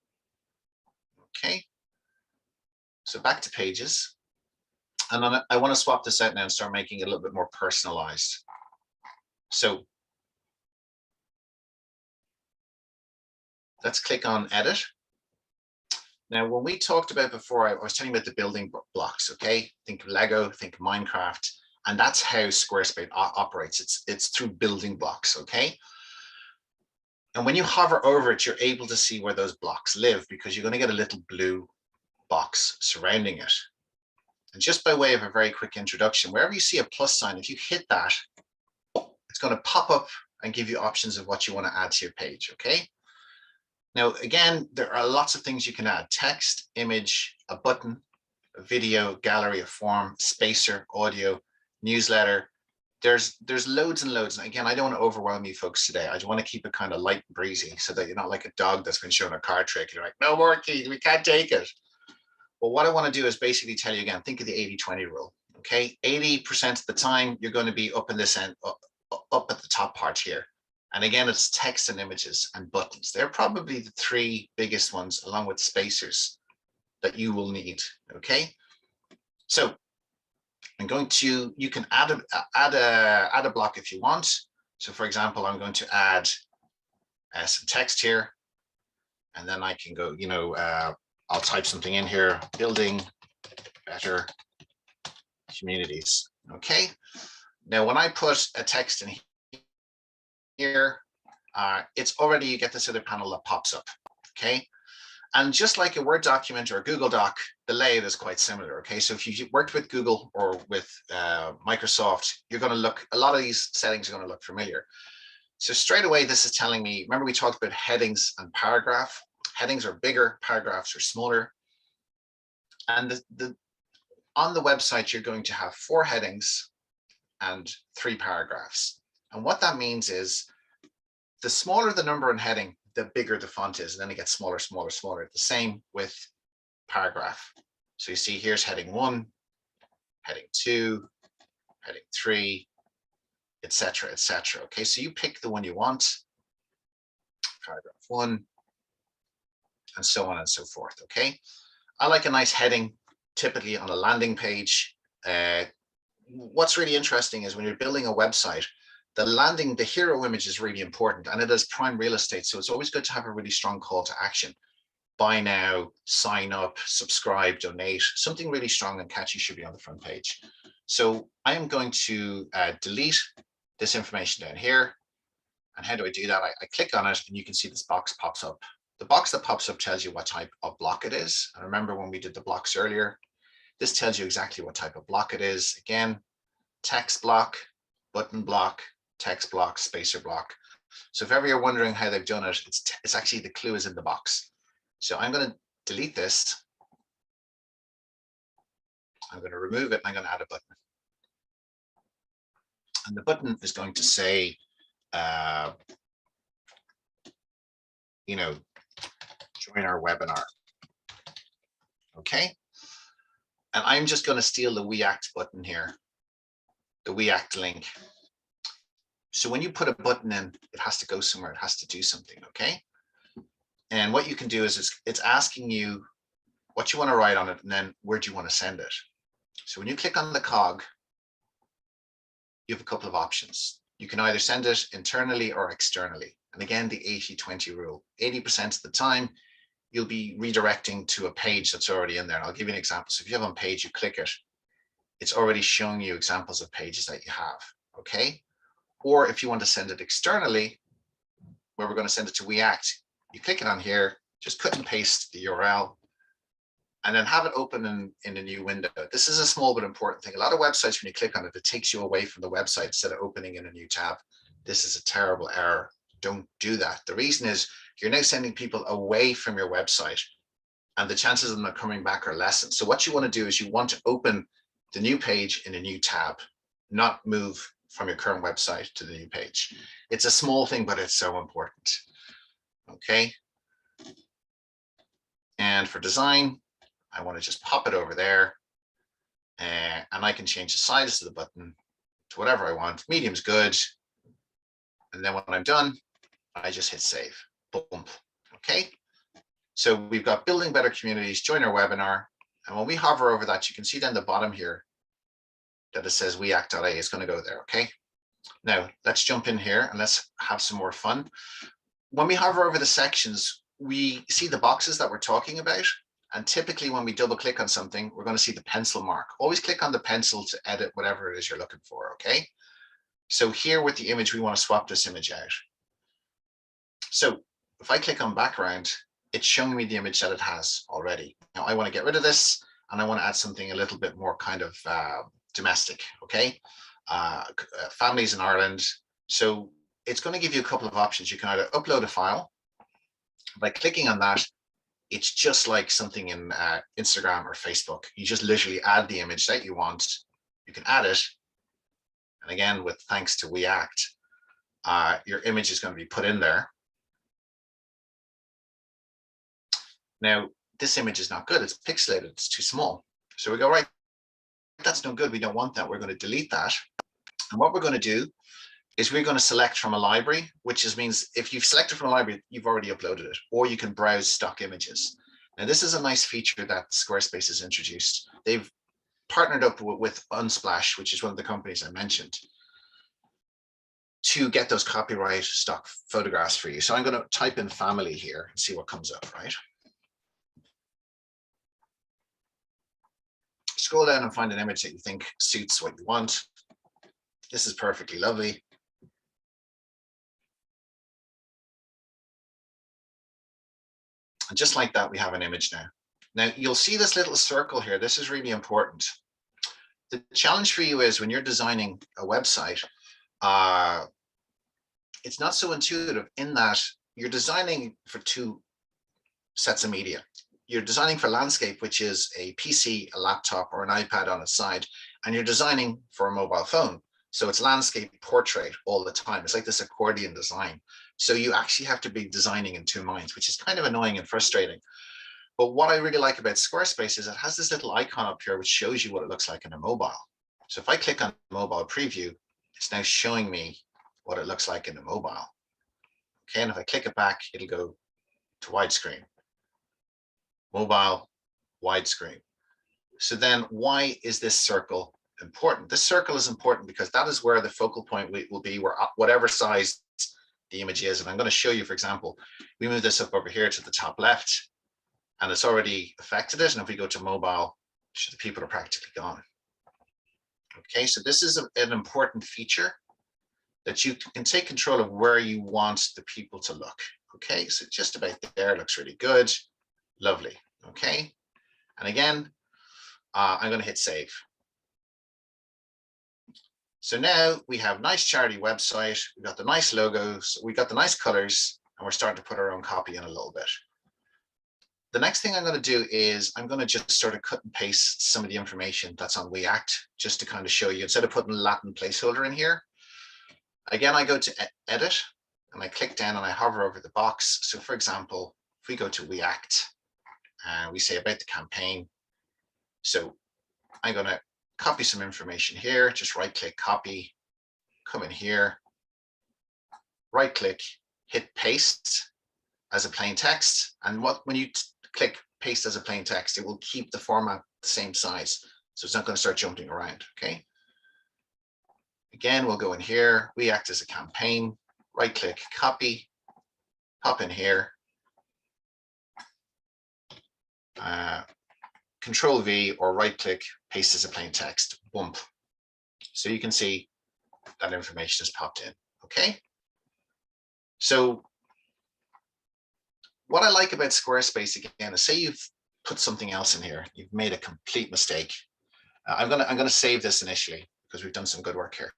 Okay. So back to pages, and I want to swap this out now and start making it a little bit more personalized. So let's click on edit. Now, when we talked about before, I was telling you about the building blocks, okay? Think of Lego, think of Minecraft, and that's how Squarespace operates. It's through building blocks, okay? And when you hover over it, you're able to see where those blocks live because you're going to get a little blue box surrounding it. And just by way of a very quick introduction, wherever you see a plus sign, if you hit that, it's going to pop up and give you options of what you want to add to your page, okay? Now, again, there are lots of things you can add: text, image, a button, a video, gallery, a form, spacer, audio, newsletter. There's loads and loads. And again, I don't want to overwhelm you folks today. I just want to keep it kind of light and breezy so that you're not like a dog that's been shown a card trick. You're like, no more, Keith, we can't take it. Well, what I want to do is basically tell you again, think of the 80-20 rule, okay? 80% of the time, you're going to be up in this end, up at the top part here. And again, it's text and images and buttons. They're probably the 3 biggest ones, along with spacers, that you will need, okay? So I'm going to, you can add a block if you want. So for example, I'm going to add some text here, and then I can go, I'll type something in here: building better communities. Okay. Now, when I put a text in here, it's already, you get this other panel that pops up. Okay. And just like a Word document or a Google Doc, the layout is quite similar. Okay, so if you worked with Google or with Microsoft, you're going to look, a lot of these settings are going to look familiar. So straight away, this is telling me, remember we talked about headings and paragraph. Headings are bigger, paragraphs are smaller. And on the website, you're going to have 4 headings and 3 paragraphs. And what that means is the smaller the number in heading, the bigger the font is, and then it gets smaller, smaller, smaller. The same with paragraph. So you see here's heading 1, heading 2, heading 3, etc., etc. Okay, so you pick the one you want, paragraph 1, and so on and so forth. Okay, I like a nice heading, typically on a landing page. What's really interesting is when you're building a website, the hero image is really important, and it is prime real estate. So it's always good to have a really strong call to action. Buy now, sign up, subscribe, donate. Something really strong and catchy should be on the front page. So I am going to delete this information down here. And how do I do that? I click on it and you can see this box pops up. The box that pops up tells you what type of block it is. And remember when we did the blocks earlier, this tells you exactly what type of block it is. Again, text block, button block, text block, spacer block. So if ever you're wondering how they've done it, it's actually the clue is in the box. So I'm going to delete this. I'm going to remove it. And I'm going to add a button. And the button is going to say, you know, join our webinar. Okay. And I'm just going to steal the WeAct button here, the WeAct link. So when you put a button in, it has to go somewhere. It has to do something. Okay. And what you can do is it's asking you what you want to write on it and then where do you want to send it. So when you click on the cog, you have a couple of options. You can either send it internally or externally. And again, the 80-20 rule, 80% of the time, you'll be redirecting to a page that's already in there. And I'll give you an example. So if you have on page, you click it, it's already showing you examples of pages that you have, okay? Or if you want to send it externally, where we're going to send it to WeAct, you click it on here, just cut and paste the URL, and then have it open in a new window. This is a small but important thing. A lot of websites, when you click on it, it takes you away from the website instead of opening in a new tab. This is a terrible error. Don't do that. The reason is you're now sending people away from your website and the chances of them coming back are lessened. So what you want to do is you want to open the new page in a new tab, not move from your current website to the new page. It's a small thing, but it's so important. Okay. And for design, I want to just pop it over there and I can change the size of the button to whatever I want. Medium's good. And then when I'm done, I just hit save. Boom. Okay. So we've got building better communities, join our webinar. And when we hover over that, you can see down the bottom here that it says weact.a is going to go there. Okay. Now let's jump in here and let's have some more fun. When we hover over the sections, we see the boxes that we're talking about. And typically when we double click on something, we're going to see the pencil mark. Always click on the pencil to edit whatever it is you're looking for. Okay. So here with the image, we want to swap this image out. So if I click on background, it's showing me the image that it has already. Now I want to get rid of this and I want to add something a little bit more kind of domestic. Okay. Families in Ireland. So it's going to give you a couple of options. You can either upload a file. By clicking on that, it's just like something in Instagram or Facebook. You just literally add the image that you want. You can add it. And again, with thanks to WeAct, your image is going to be put in there. Now, this image is not good. It's pixelated. It's too small. So we go, right, that's no good. We don't want that. We're going to delete that. And what we're going to do is we're going to select from a library, which means if you've selected from a library, you've already uploaded it, or you can browse stock images. Now, this is a nice feature that Squarespace has introduced. They've partnered up with Unsplash, which is one of the companies I mentioned, to get those copyright stock photographs for you. So I'm going to type in family here and see what comes up, right? Scroll down and find an image that you think suits what you want. This is perfectly lovely. And just like that, we have an image now. Now you'll see this little circle here. This is really important. The challenge for you is when you're designing a website, it's not so intuitive in that you're designing for two sets of media. You're designing for landscape, which is a PC, a laptop, or an iPad on its side, and you're designing for a mobile phone. So it's landscape, portrait all the time. It's like this accordion design. So you actually have to be designing in two minds, which is kind of annoying and frustrating. But what I really like about Squarespace is it has this little icon up here, which shows you what it looks like in a mobile. So if I click on mobile preview, it's now showing me what it looks like in the mobile. Okay, and if I click it back, it'll go to widescreen. Mobile, widescreen. So then why is this circle important? This circle is important because that is where the focal point will be, where whatever size the image is. And I'm going to show you, for example, we move this up over here to the top left, and it's already affected it. And if we go to mobile, the people are practically gone. Okay, so this is an important feature that you can take control of where you want the people to look. Okay, so just about there looks really good. Lovely. Okay, and again, I'm going to hit save. So now we have nice charity website. We've got the nice logos. We've got the nice colors, and we're starting to put our own copy in a little bit. The next thing I'm going to do is I'm going to just sort of cut and paste some of the information that's on WeAct, just to kind of show you, instead of putting a Latin placeholder in here. Again, I go to edit and I click down and I hover over the box. So for example, if we go to WeAct and we say about the campaign. So I'm going to copy some information here, just right click, copy, come in here, right click, hit paste as a plain text. And when you click paste as a plain text, it will keep the format the same size. So it's not going to start jumping around. Okay. Again, we'll go in here. WeAct as a campaign, right click, copy, hop in here. Control V or right click, paste as a plain text, bump. So you can see that information has popped in. Okay. So what I like about Squarespace again is, say you've put something else in here, you've made a complete mistake. I'm gonna save this initially because we've done some good work here.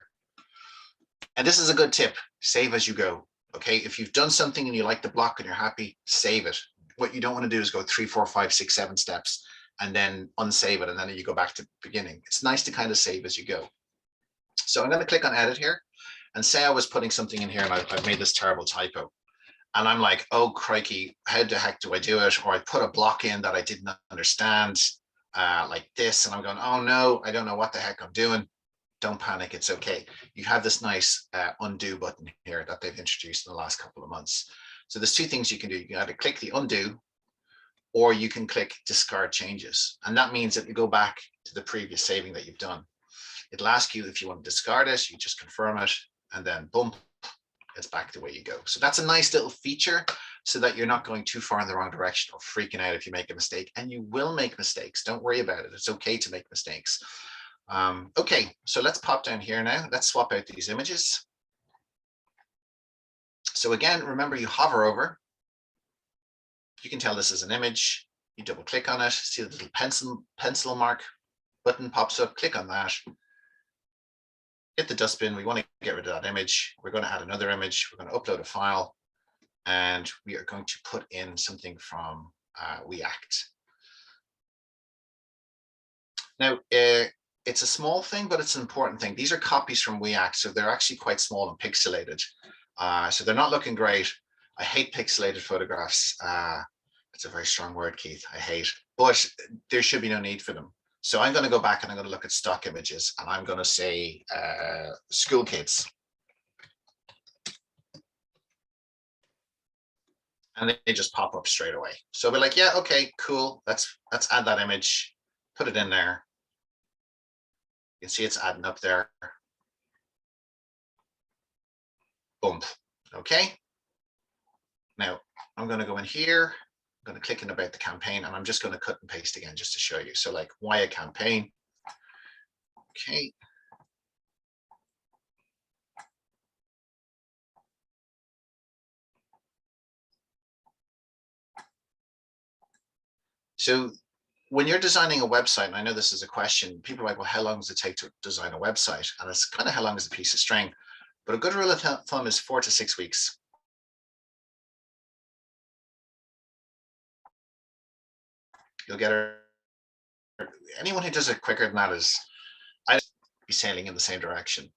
And this is a good tip: save as you go. Okay, if you've done something and you like the block and you're happy, save it. What you don't want to do is go 3, 4, 5, 6, 7 steps and then unsave it, and then you go back to the beginning. It's nice to kind of save as you go. So I'm going to click on edit here, and say I was putting something in here and I've made this terrible typo. And I'm like, oh, crikey, how the heck do I do it? Or I put a block in that I didn't understand, like this. And I'm going, oh no, I don't know what the heck I'm doing. Don't panic, it's okay. You have this nice undo button here that they've introduced in the last couple of months. So there's two things you can do. You can either click the undo, or you can click discard changes. And that means that you go back to the previous saving that you've done. It'll ask you if you want to discard it, you just confirm it, and then boom, it's back the way you go. So that's a nice little feature so that you're not going too far in the wrong direction or freaking out if you make a mistake. And you will make mistakes. Don't worry about it. It's okay to make mistakes. Okay, so let's pop down here now. Let's swap out these images. So again, remember, you hover over. You can tell this is an image. You double click on it. See the little pencil mark button pops up. Click on that. Hit the dustbin. We want to get rid of that image. We're going to add another image. We're going to upload a file, and we are going to put in something from WeAct. Now, it's a small thing, but it's an important thing. These are copies from WeAct, so they're actually quite small and pixelated. So they're not looking great. I hate pixelated photographs. It's a very strong word, Keith. I hate, but there should be no need for them. So I'm going to go back and I'm going to look at stock images, and I'm going to say school kids. And they just pop up straight away. So we're like, yeah, okay, cool. Let's add that image, put it in there. You can see it's adding up there. Boom. Okay. Now I'm going to go in here. I'm going to click in about the campaign, and I'm just going to cut and paste again just to show you. So like, why a campaign? Okay. So when you're designing a website, and I know this is a question, people are like, well, how long does it take to design a website? And it's kind of how long is a piece of string? But a good rule of thumb is 4 to 6 weeks. You'll get anyone who does it quicker than that is, I'd be sailing in the same direction.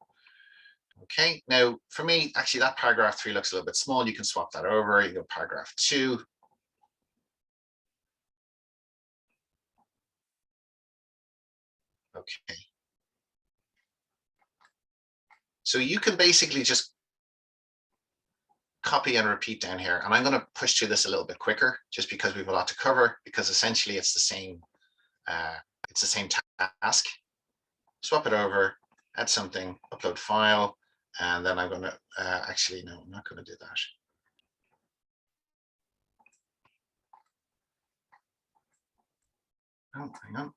Okay, now for me, actually that paragraph 3 looks a little bit small. You can swap that over. You go paragraph 2. Okay. So you can basically just copy and repeat down here. And I'm going to push through this a little bit quicker just because we have a lot to cover, because essentially it's the same task. Swap it over, add something, upload file, and then I'm going to actually, no, I'm not going to do that. Oh, hang on.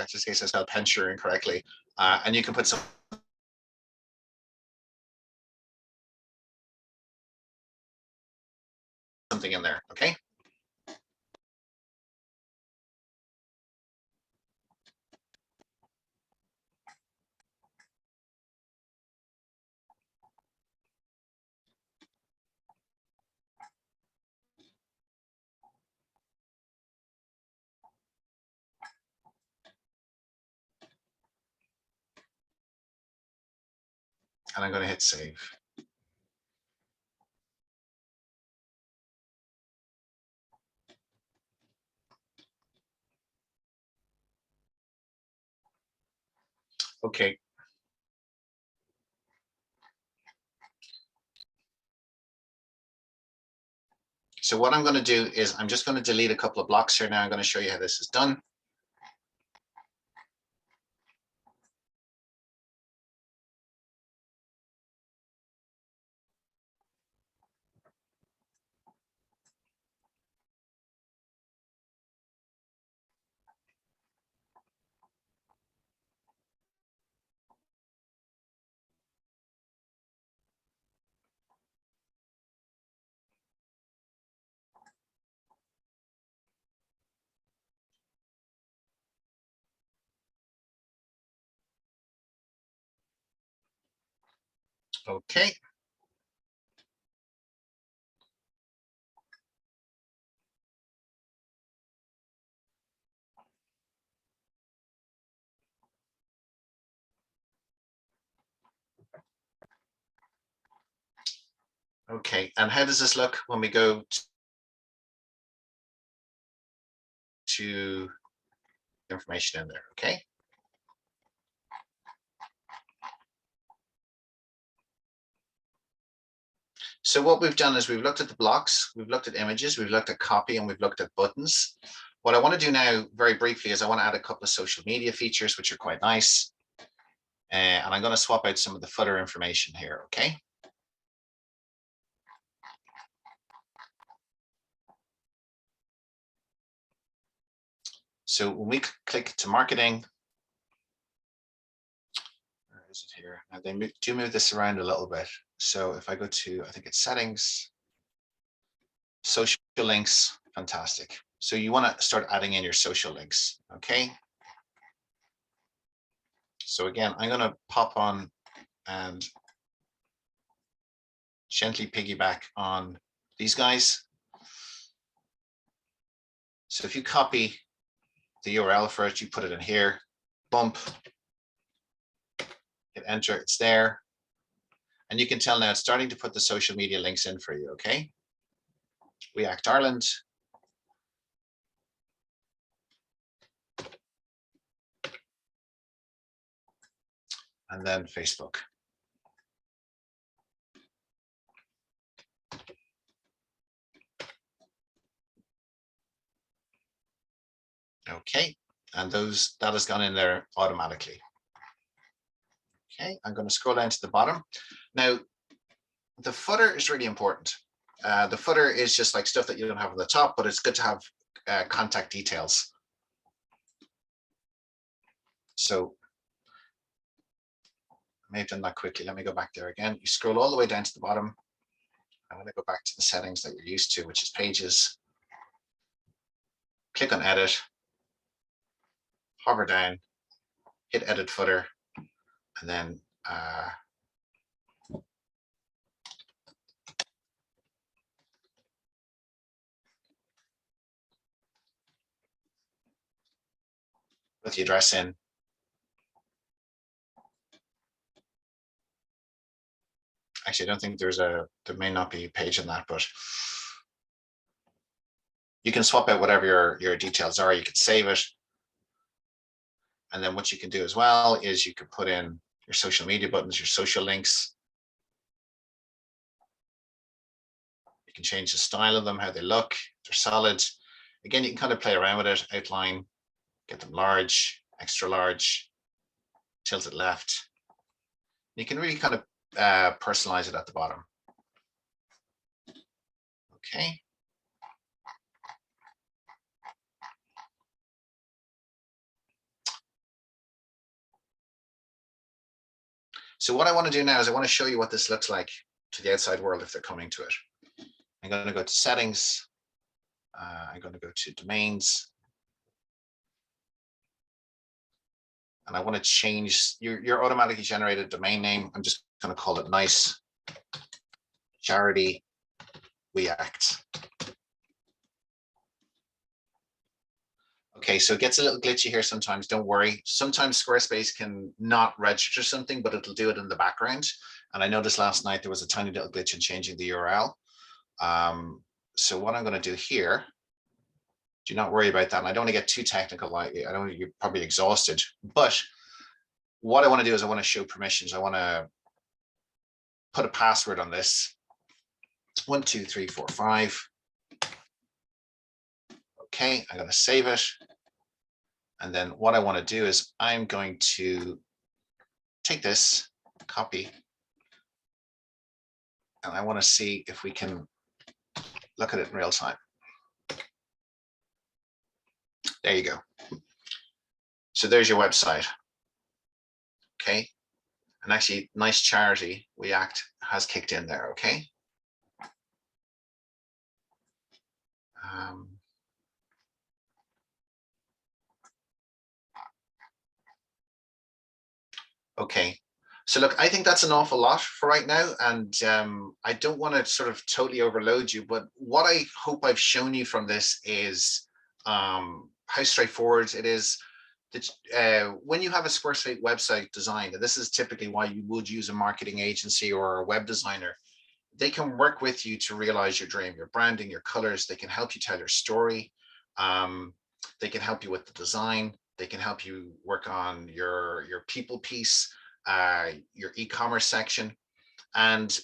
Just in case I spelled Pensure incorrectly. And you can put something in there, okay? And I'm going to hit save. Okay. So what I'm going to do is I'm just going to delete a couple of blocks here now. I'm going to show you how this is done. Okay. Okay, and how does this look when we go to information in there? Okay. So what we've done is we've looked at the blocks, we've looked at images, we've looked at copy, and we've looked at buttons. What I want to do now very briefly is I want to add a couple of social media features, which are quite nice. And I'm going to swap out some of the footer information here, okay? So when we click to marketing, where is it here? Now they do move this around a little bit. So if I go to, I think it's settings, social links, fantastic. So you want to start adding in your social links, okay? So again, I'm going to pop on and gently piggyback on these guys. So if you copy the URL for it, you put it in here, bump, hit enter, it's there. And you can tell now it's starting to put the social media links in for you, okay? React Ireland. And then Facebook. Okay, and that has gone in there automatically. Okay, I'm going to scroll down to the bottom. Now, the footer is really important. The footer is just like stuff that you don't have on the top, but it's good to have contact details. So I may have done that quickly. Let me go back there again. You scroll all the way down to the bottom. I'm going to go back to the settings that you're used to, which is pages. Click on edit, hover down, hit edit footer, and then put the address in. Actually, I don't think there may not be a page in that, but you can swap out whatever your details are. You can save it. And then what you can do as well is you can put in your social media buttons, your social links. You can change the style of them, how they look, they're solid. Again, you can kind of play around with it, outline, get them large, extra large, tilt it left. You can really kind of personalize it at the bottom. Okay. So what I want to do now is I want to show you what this looks like to the outside world if they're coming to it. I'm going to go to settings. I'm going to go to domains. And I want to change your automatically generated domain name. I'm just going to call it Nice Charity We Act. Okay, so it gets a little glitchy here sometimes, don't worry. Sometimes Squarespace can not register something, but it'll do it in the background. And I noticed last night there was a tiny little glitch in changing the URL. So what I'm going to do here, do not worry about that. And I don't want to get too technical. I know you're probably exhausted, but what I want to do is I want to show permissions. I want to put a password on this. 1, 2, 3, 4, 5. Okay, I'm going to save it. And then what I want to do is I'm going to take this, copy, and I want to see if we can look at it in real time. There you go. So there's your website. Okay. And actually, Nice Charity We Act has kicked in there. Okay. Okay, so look, I think that's an awful lot for right now, and I don't want to sort of totally overload you, but what I hope I've shown you from this is how straightforward it is. That when you have a Squarespace website design, and this is typically why you would use a marketing agency or a web designer, they can work with you to realize your dream, your branding, your colors. They can help you tell your story. They can help you with the design. They can help you work on your people piece, your e-commerce section. And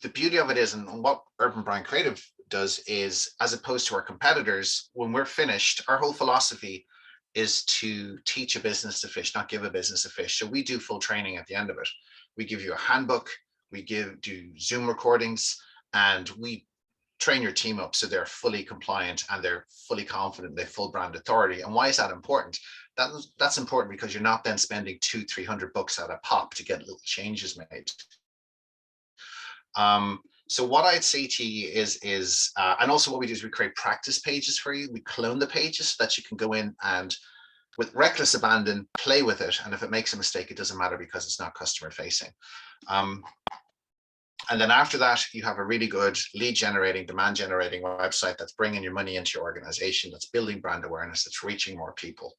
the beauty of it is, and what Urban Brand Creative does is, as opposed to our competitors, when we're finished, our whole philosophy is to teach a business to fish, not give a business a fish. So we do full training at the end of it. We give you a handbook, we do Zoom recordings, and we train your team up so they're fully compliant and they're fully confident, they have full brand authority. And why is that important? That's important because you're not then spending $200-300 at a pop to get little changes made. So what I'd say to you is and also what we do is we create practice pages for you. We clone the pages so that you can go in and with reckless abandon, play with it. And if it makes a mistake, it doesn't matter because it's not customer facing. And then after that, you have a really good lead generating, demand generating website that's bringing your money into your organization, that's building brand awareness, that's reaching more people,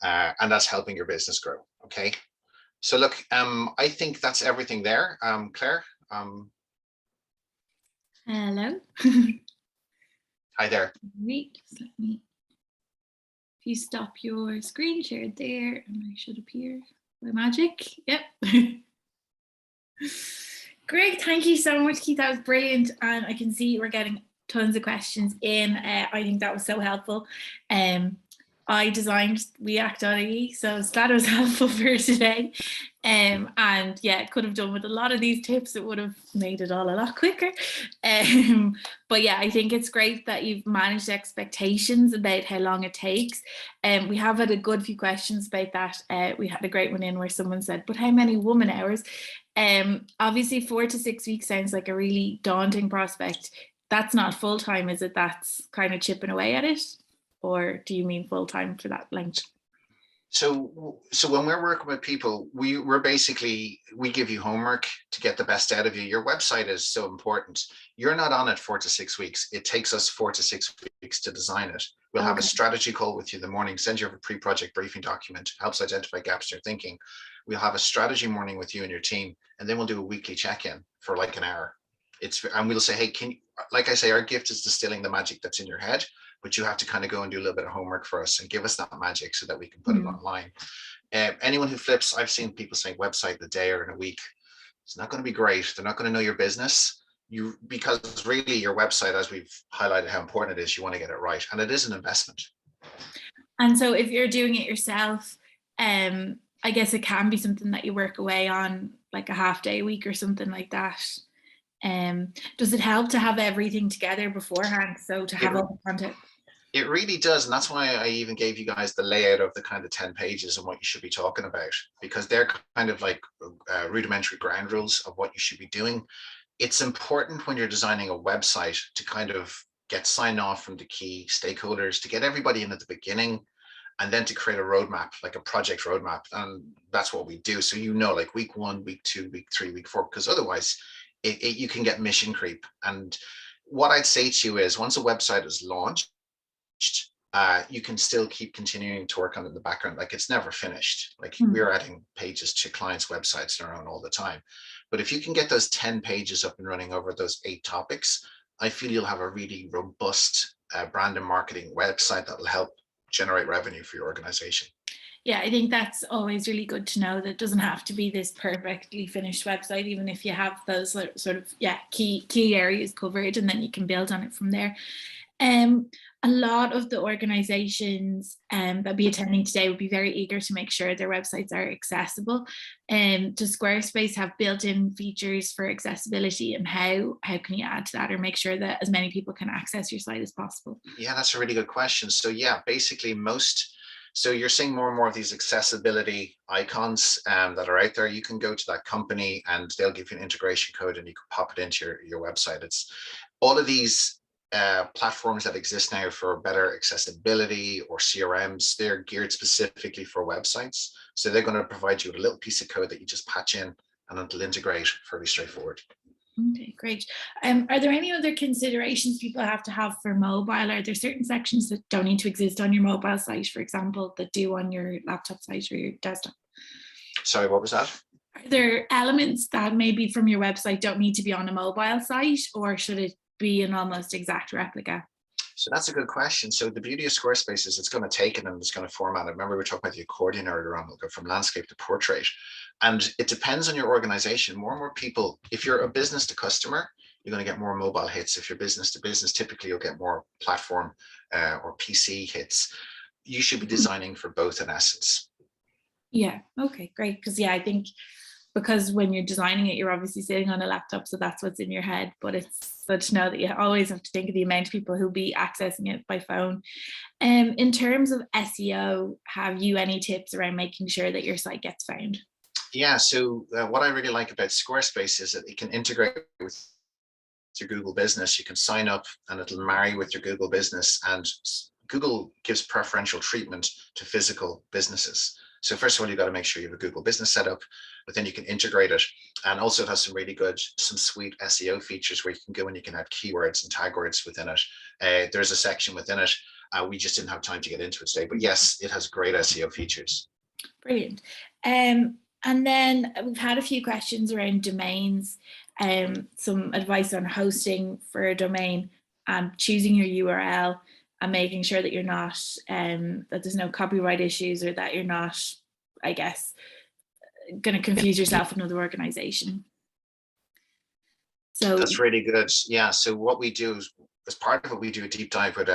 and that's helping your business grow. Okay. So look, I think that's everything there. Claire. Hello. Hi there. Wait, just let me. If you stop your screen share there, and I should appear by magic. Yep. Great, thank you so much, Keith. That was brilliant, and I can see we're getting tons of questions in. I think that was so helpful. I designed weact.ie, so I was glad it was helpful for today. And yeah, it could have done with a lot of these tips. It would have made it all a lot quicker. But yeah, I think it's great that you've managed expectations about how long it takes. And we have had a good few questions about that. We had a great one in where someone said, but how many woman hours? Obviously 4 to 6 weeks sounds like a really daunting prospect. That's not full time, is it? That's kind of chipping away at it? Or do you mean full time for that length? So when we're working with people, we give you homework to get the best out of you. Your website is so important. You're not on it 4 to 6 weeks. It takes us 4 to 6 weeks to design it. We'll have a strategy call with you in the morning, send you a pre-project briefing document, helps identify gaps in your thinking. We'll have a strategy morning with you and your team, and then we'll do a weekly check-in for like an hour. And we'll say, hey, like I say, our gift is distilling the magic that's in your head, but you have to kind of go and do a little bit of homework for us and give us that magic so that we can put it online. Anyone who flips, I've seen people say website in a day or in a week. It's not going to be great. They're not going to know your business. Because really your website, as we've highlighted how important it is, you want to get it right. And it is an investment. And so if you're doing it yourself, I guess it can be something that you work away on, like a half day a week or something like that. Does it help to have everything together beforehand? So to have all the content? It really does. And that's why I even gave you guys the layout of the kind of 10 pages and what you should be talking about, because they're kind of like rudimentary ground rules of what you should be doing. It's important when you're designing a website to kind of get sign off from the key stakeholders, to get everybody in at the beginning, and then to create a roadmap, like a project roadmap. And that's what we do. So, like week 1, week 2, week 3, week 4, because otherwise you can get mission creep. And what I'd say to you is once a website is launched, you can still keep continuing to work on it in the background. Like it's never finished. Like we're adding pages to clients' websites and around all the time. But if you can get those 10 pages up and running over those 8 topics, I feel you'll have a really robust brand and marketing website that will help generate revenue for your organization. Yeah, I think that's always really good to know that it doesn't have to be this perfectly finished website, even if you have those sort of key areas covered, and then you can build on it from there. A lot of the organizations that be attending today would be very eager to make sure their websites are accessible. Does Squarespace have built-in features for accessibility, and how can you add to that or make sure that as many people can access your site as possible? Yeah, that's a really good question. So yeah, basically so you're seeing more and more of these accessibility icons that are out there. You can go to that company and they'll give you an integration code and you can pop it into your website. It's all of these platforms that exist now for better accessibility or CRMs. They're geared specifically for websites. So they're going to provide you with a little piece of code that you just patch in and it'll integrate fairly straightforward. Okay, great. Are there any other considerations people have to have for mobile? Are there certain sections that don't need to exist on your mobile site, for example, that do on your laptop site or your desktop? Sorry, what was that? Are there elements that maybe from your website don't need to be on a mobile site, or should it be an almost exact replica? So that's a good question. So the beauty of Squarespace is it's going to take it and it's going to format it. Remember we were talking about the accordion earlier on, we'll go from landscape to portrait. And it depends on your organization. More and more people, if you're a business to customer, you're going to get more mobile hits. If you're business to business, typically you'll get more platform or PC hits. You should be designing for both in essence. Yeah, okay, great. Because I think because when you're designing it, you're obviously sitting on a laptop, so that's what's in your head. But it's good to know that you always have to think of the amount of people who'll be accessing it by phone. In terms of SEO, have you any tips around making sure that your site gets found? Yeah, so what I really like about Squarespace is that it can integrate with your Google business. You can sign up and it'll marry with your Google business, and Google gives preferential treatment to physical businesses. So first of all, you've got to make sure you have a Google business set up, but then you can integrate it. And also it has some sweet SEO features where you can go and you can add keywords and tag words within it. There's a section within it. We just didn't have time to get into it today, but yes, it has great SEO features. Brilliant. And then we've had a few questions around domains, some advice on hosting for a domain and choosing your URL and making sure that you're not, that there's no copyright issues, or that you're not, I guess, going to confuse yourself with another organization. So that's really good. Yeah. So what we do is as part of it, we do a deep dive with,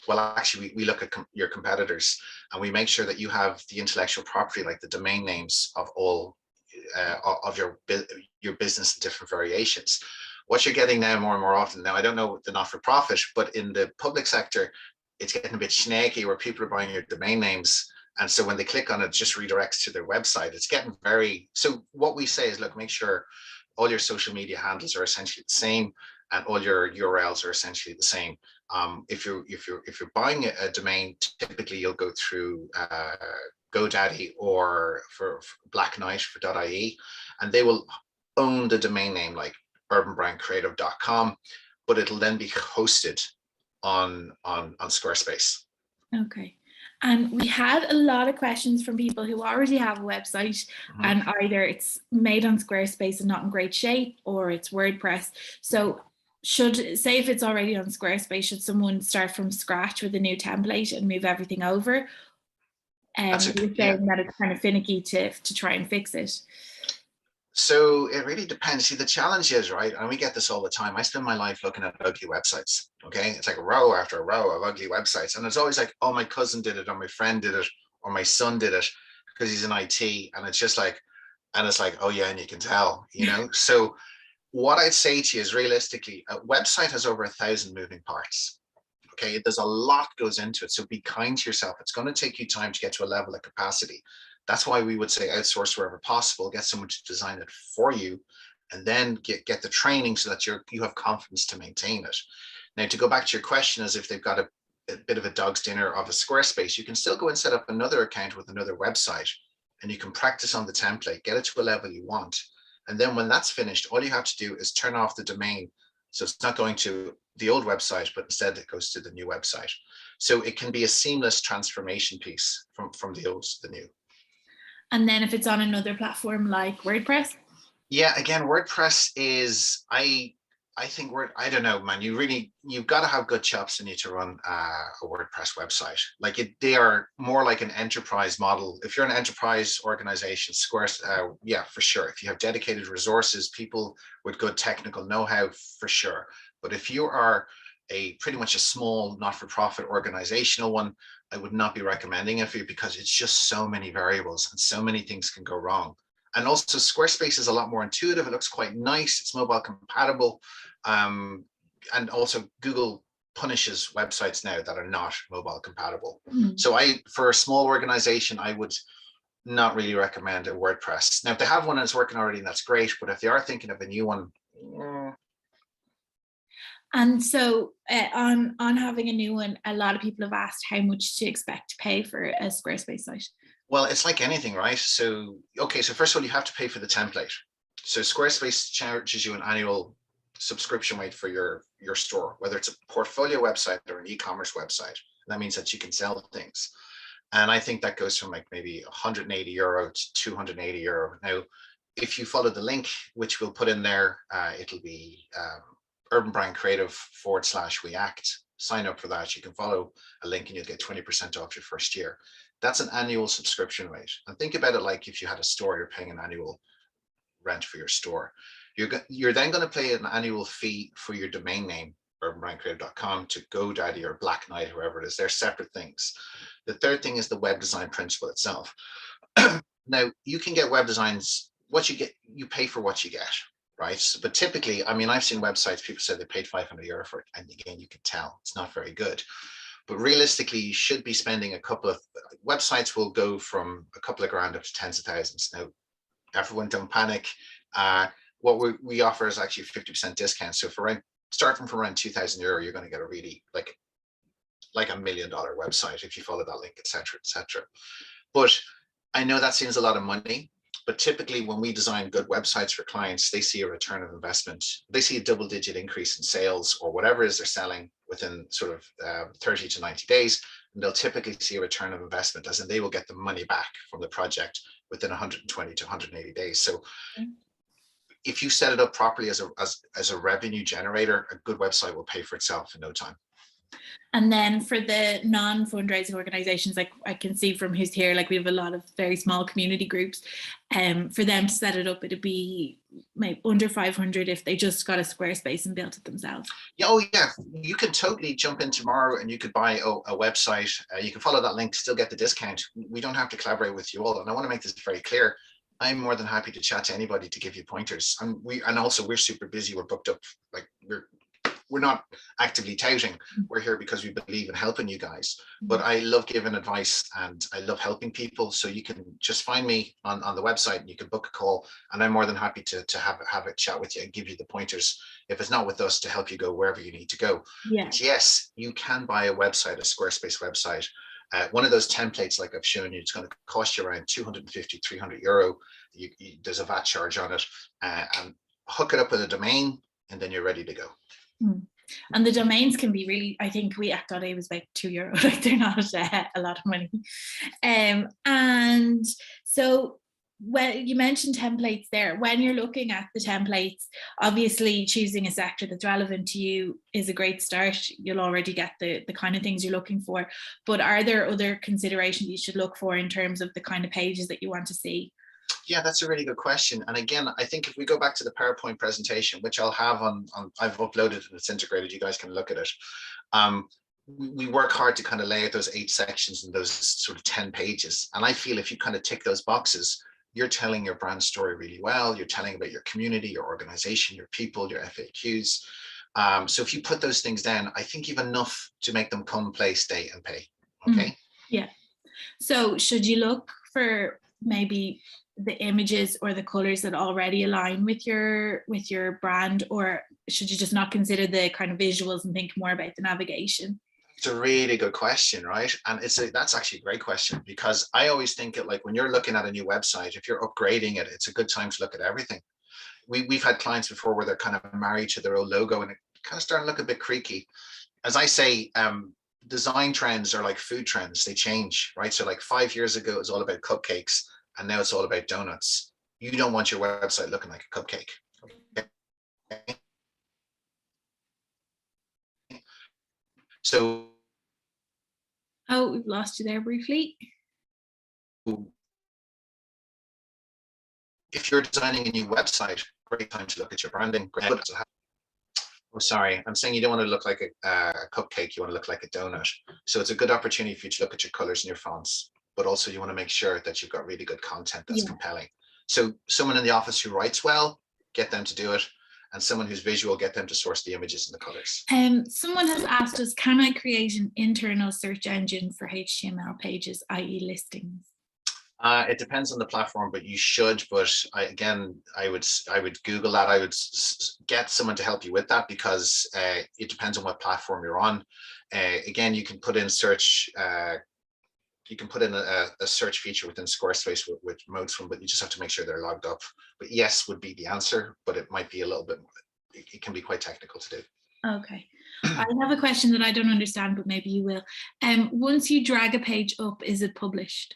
well, actually, we look at your competitors, and we make sure that you have the intellectual property, like the domain names of all of your business in different variations. What you're getting now more and more often, now I don't know the not-for-profit, but in the public sector, it's getting a bit snaky where people are buying your domain names. And so when they click on it, it just redirects to their website. It's getting very, so what we say is, look, make sure all your social media handles are essentially the same, and all your URLs are essentially the same. If you're buying a domain, typically you'll go through GoDaddy or for Black Knight for .ie, and they will own the domain name like urbanbrandcreative.com, but it'll then be hosted on Squarespace. Okay. And we had a lot of questions from people who already have a website, and either it's made on Squarespace and not in great shape, or it's WordPress. So say if it's already on Squarespace, should someone start from scratch with a new template and move everything over? You're saying that it's kind of finicky to try and fix it. So it really depends. See, the challenge is, right, and we get this all the time. I spend my life looking at ugly websites. Okay, it's like a row after a row of ugly websites, and it's always like, oh, my cousin did it, or my friend did it, or my son did it, because he's in IT, and it's just like, and it's like, oh yeah, and you can tell, you know. So what I'd say to you is, realistically, a website has over 1,000 moving parts. Okay, there's a lot goes into it, so be kind to yourself. It's going to take you time to get to a level of capacity. That's why we would say outsource wherever possible, get someone to design it for you, and then get the training so that you have confidence to maintain it. Now, to go back to your question, as if they've got a bit of a dog's dinner of a Squarespace, you can still go and set up another account with another website, and you can practice on the template, get it to a level you want. And then when that's finished, all you have to do is turn off the domain. So it's not going to the old website, but instead it goes to the new website. So it can be a seamless transformation piece from the old to the new. And then if it's on another platform like WordPress? Yeah, again, WordPress is, I think I don't know, man, you've got to have good chops in you to run a WordPress website. Like they are more like an enterprise model. If you're an enterprise organization, Squarespace, yeah, for sure. If you have dedicated resources, people with good technical know-how, for sure. But if you are pretty much a small, not-for-profit organizational one, I would not be recommending it for you, because it's just so many variables and so many things can go wrong. And also Squarespace is a lot more intuitive. It looks quite nice. It's mobile compatible. And also Google punishes websites now that are not mobile compatible. So for a small organization, I would not really recommend a WordPress. Now, if they have one that's working already, that's great. But if they are thinking of a new one, And so on having a new one, a lot of people have asked how much to expect to pay for a Squarespace site. Well, it's like anything, right? So, okay, so first of all, you have to pay for the template. So Squarespace charges you an annual subscription rate for your store, whether it's a portfolio website or an e-commerce website. That means that you can sell things. And I think that goes from like maybe 180 euro to 280 euro. Now, if you follow the link, which we'll put in there, it'll be Urban Brand Creative /React. Sign up for that. You can follow a link and you'll get 20% off your first year. That's an annual subscription rate. And think about it like if you had a store, you're paying an annual rent for your store. You're then going to pay an annual fee for your domain name, urbanbrandcreative.com, to GoDaddy or Black Knight, whoever it is. They're separate things. The third thing is the web design principle itself. Now, you can get web designs, what you get, you pay for what you get, right? But typically, I mean, I've seen websites, people say they paid 500 euro for it. And again, you can tell it's not very good. But realistically, you should be spending websites will go from a couple of grand up to tens of thousands. Now, everyone don't panic. What we offer is actually 50% discount. So starting from around 2,000 euro, you're going to get a really like $1 million website if you follow that link, etc., etc. But I know that seems a lot of money, but typically when we design good websites for clients, they see a return of investment. They see a double-digit increase in sales or whatever it is they're selling within sort of 30 to 90 days. And they'll typically see a return of investment, as in they will get the money back from the project within 120 to 180 days. So if you set it up properly as a revenue generator, a good website will pay for itself in no time. And then for the non-fundraising organizations, like I can see from who's here, like we have a lot of very small community groups. For them to set it up, it'd be maybe under 500 if they just got a Squarespace and built it themselves? Yeah, oh yeah, you can totally jump in tomorrow and you could buy a website. You can follow that link, still get the discount. We don't have to collaborate with you all. And I want to make this very clear. I'm more than happy to chat to anybody to give you pointers. And also we're super busy. We're booked up. Like we're not actively touting. We're here because we believe in helping you guys. But I love giving advice and I love helping people. So you can just find me on the website and you can book a call. And I'm more than happy to have a chat with you and give you the pointers, if it's not with us, to help you go wherever you need to go. Yeah. But yes, you can buy a website, a Squarespace website. One of those templates, like I've shown you, it's going to cost you around 250, 300 euro. There's a VAT charge on it, and hook it up with a domain, and then you're ready to go. And the domains can be really, I think react.ie was about €2, like they're not a lot of money. And so when you mentioned templates there, when you're looking at the templates, obviously choosing a sector that's relevant to you is a great start. You'll already get the kind of things you're looking for. But are there other considerations you should look for in terms of the kind of pages that you want to see? Yeah, that's a really good question. And again, I think if we go back to the PowerPoint presentation, which I'll have on I've uploaded and it's integrated, you guys can look at it. We work hard to kind of lay out those 8 sections and those sort of 10 pages. And I feel if you kind of tick those boxes, you're telling your brand story really well. You're telling about your community, your organization, your people, your FAQs. So if you put those things down, I think you've enough to make them come, play, stay, and pay. Okay. Yeah. So should you look for maybe the images or the colors that already align with your brand, or should you just not consider the kind of visuals and think more about the navigation? It's a really good question, right? And that's actually a great question, because I always think it like when you're looking at a new website, if you're upgrading it, it's a good time to look at everything. We've had clients before where they're kind of married to their old logo and it kind of starting to look a bit creaky. As I say, design trends are like food trends, they change, right? So like 5 years ago, it was all about cupcakes and now it's all about donuts. You don't want your website looking like a cupcake. Okay? So, oh, we've lost you there briefly. If you're designing a new website, great time to look at your branding. Oh, sorry, I'm saying you don't want to look like a cupcake, you want to look like a donut. So it's a good opportunity for you to look at your colors and your fonts, but also you want to make sure that you've got really good content that's compelling. So someone in the office who writes well, get them to do it. And someone who's visual, get them to source the images and the colors. Someone has asked us, can I create an internal search engine for HTML pages, i.e. listings? It depends on the platform, but you should. But I would Google that. I would get someone to help you with that, because it depends on what platform you're on. Again, you can put in search. You can put in a search feature within Squarespace with Modestone, but you just have to make sure they're logged up. But yes would be the answer, but it might be a little bit, it can be quite technical to do. Okay. I have a question that I don't understand, but maybe you will. Once you drag a page up, is it published?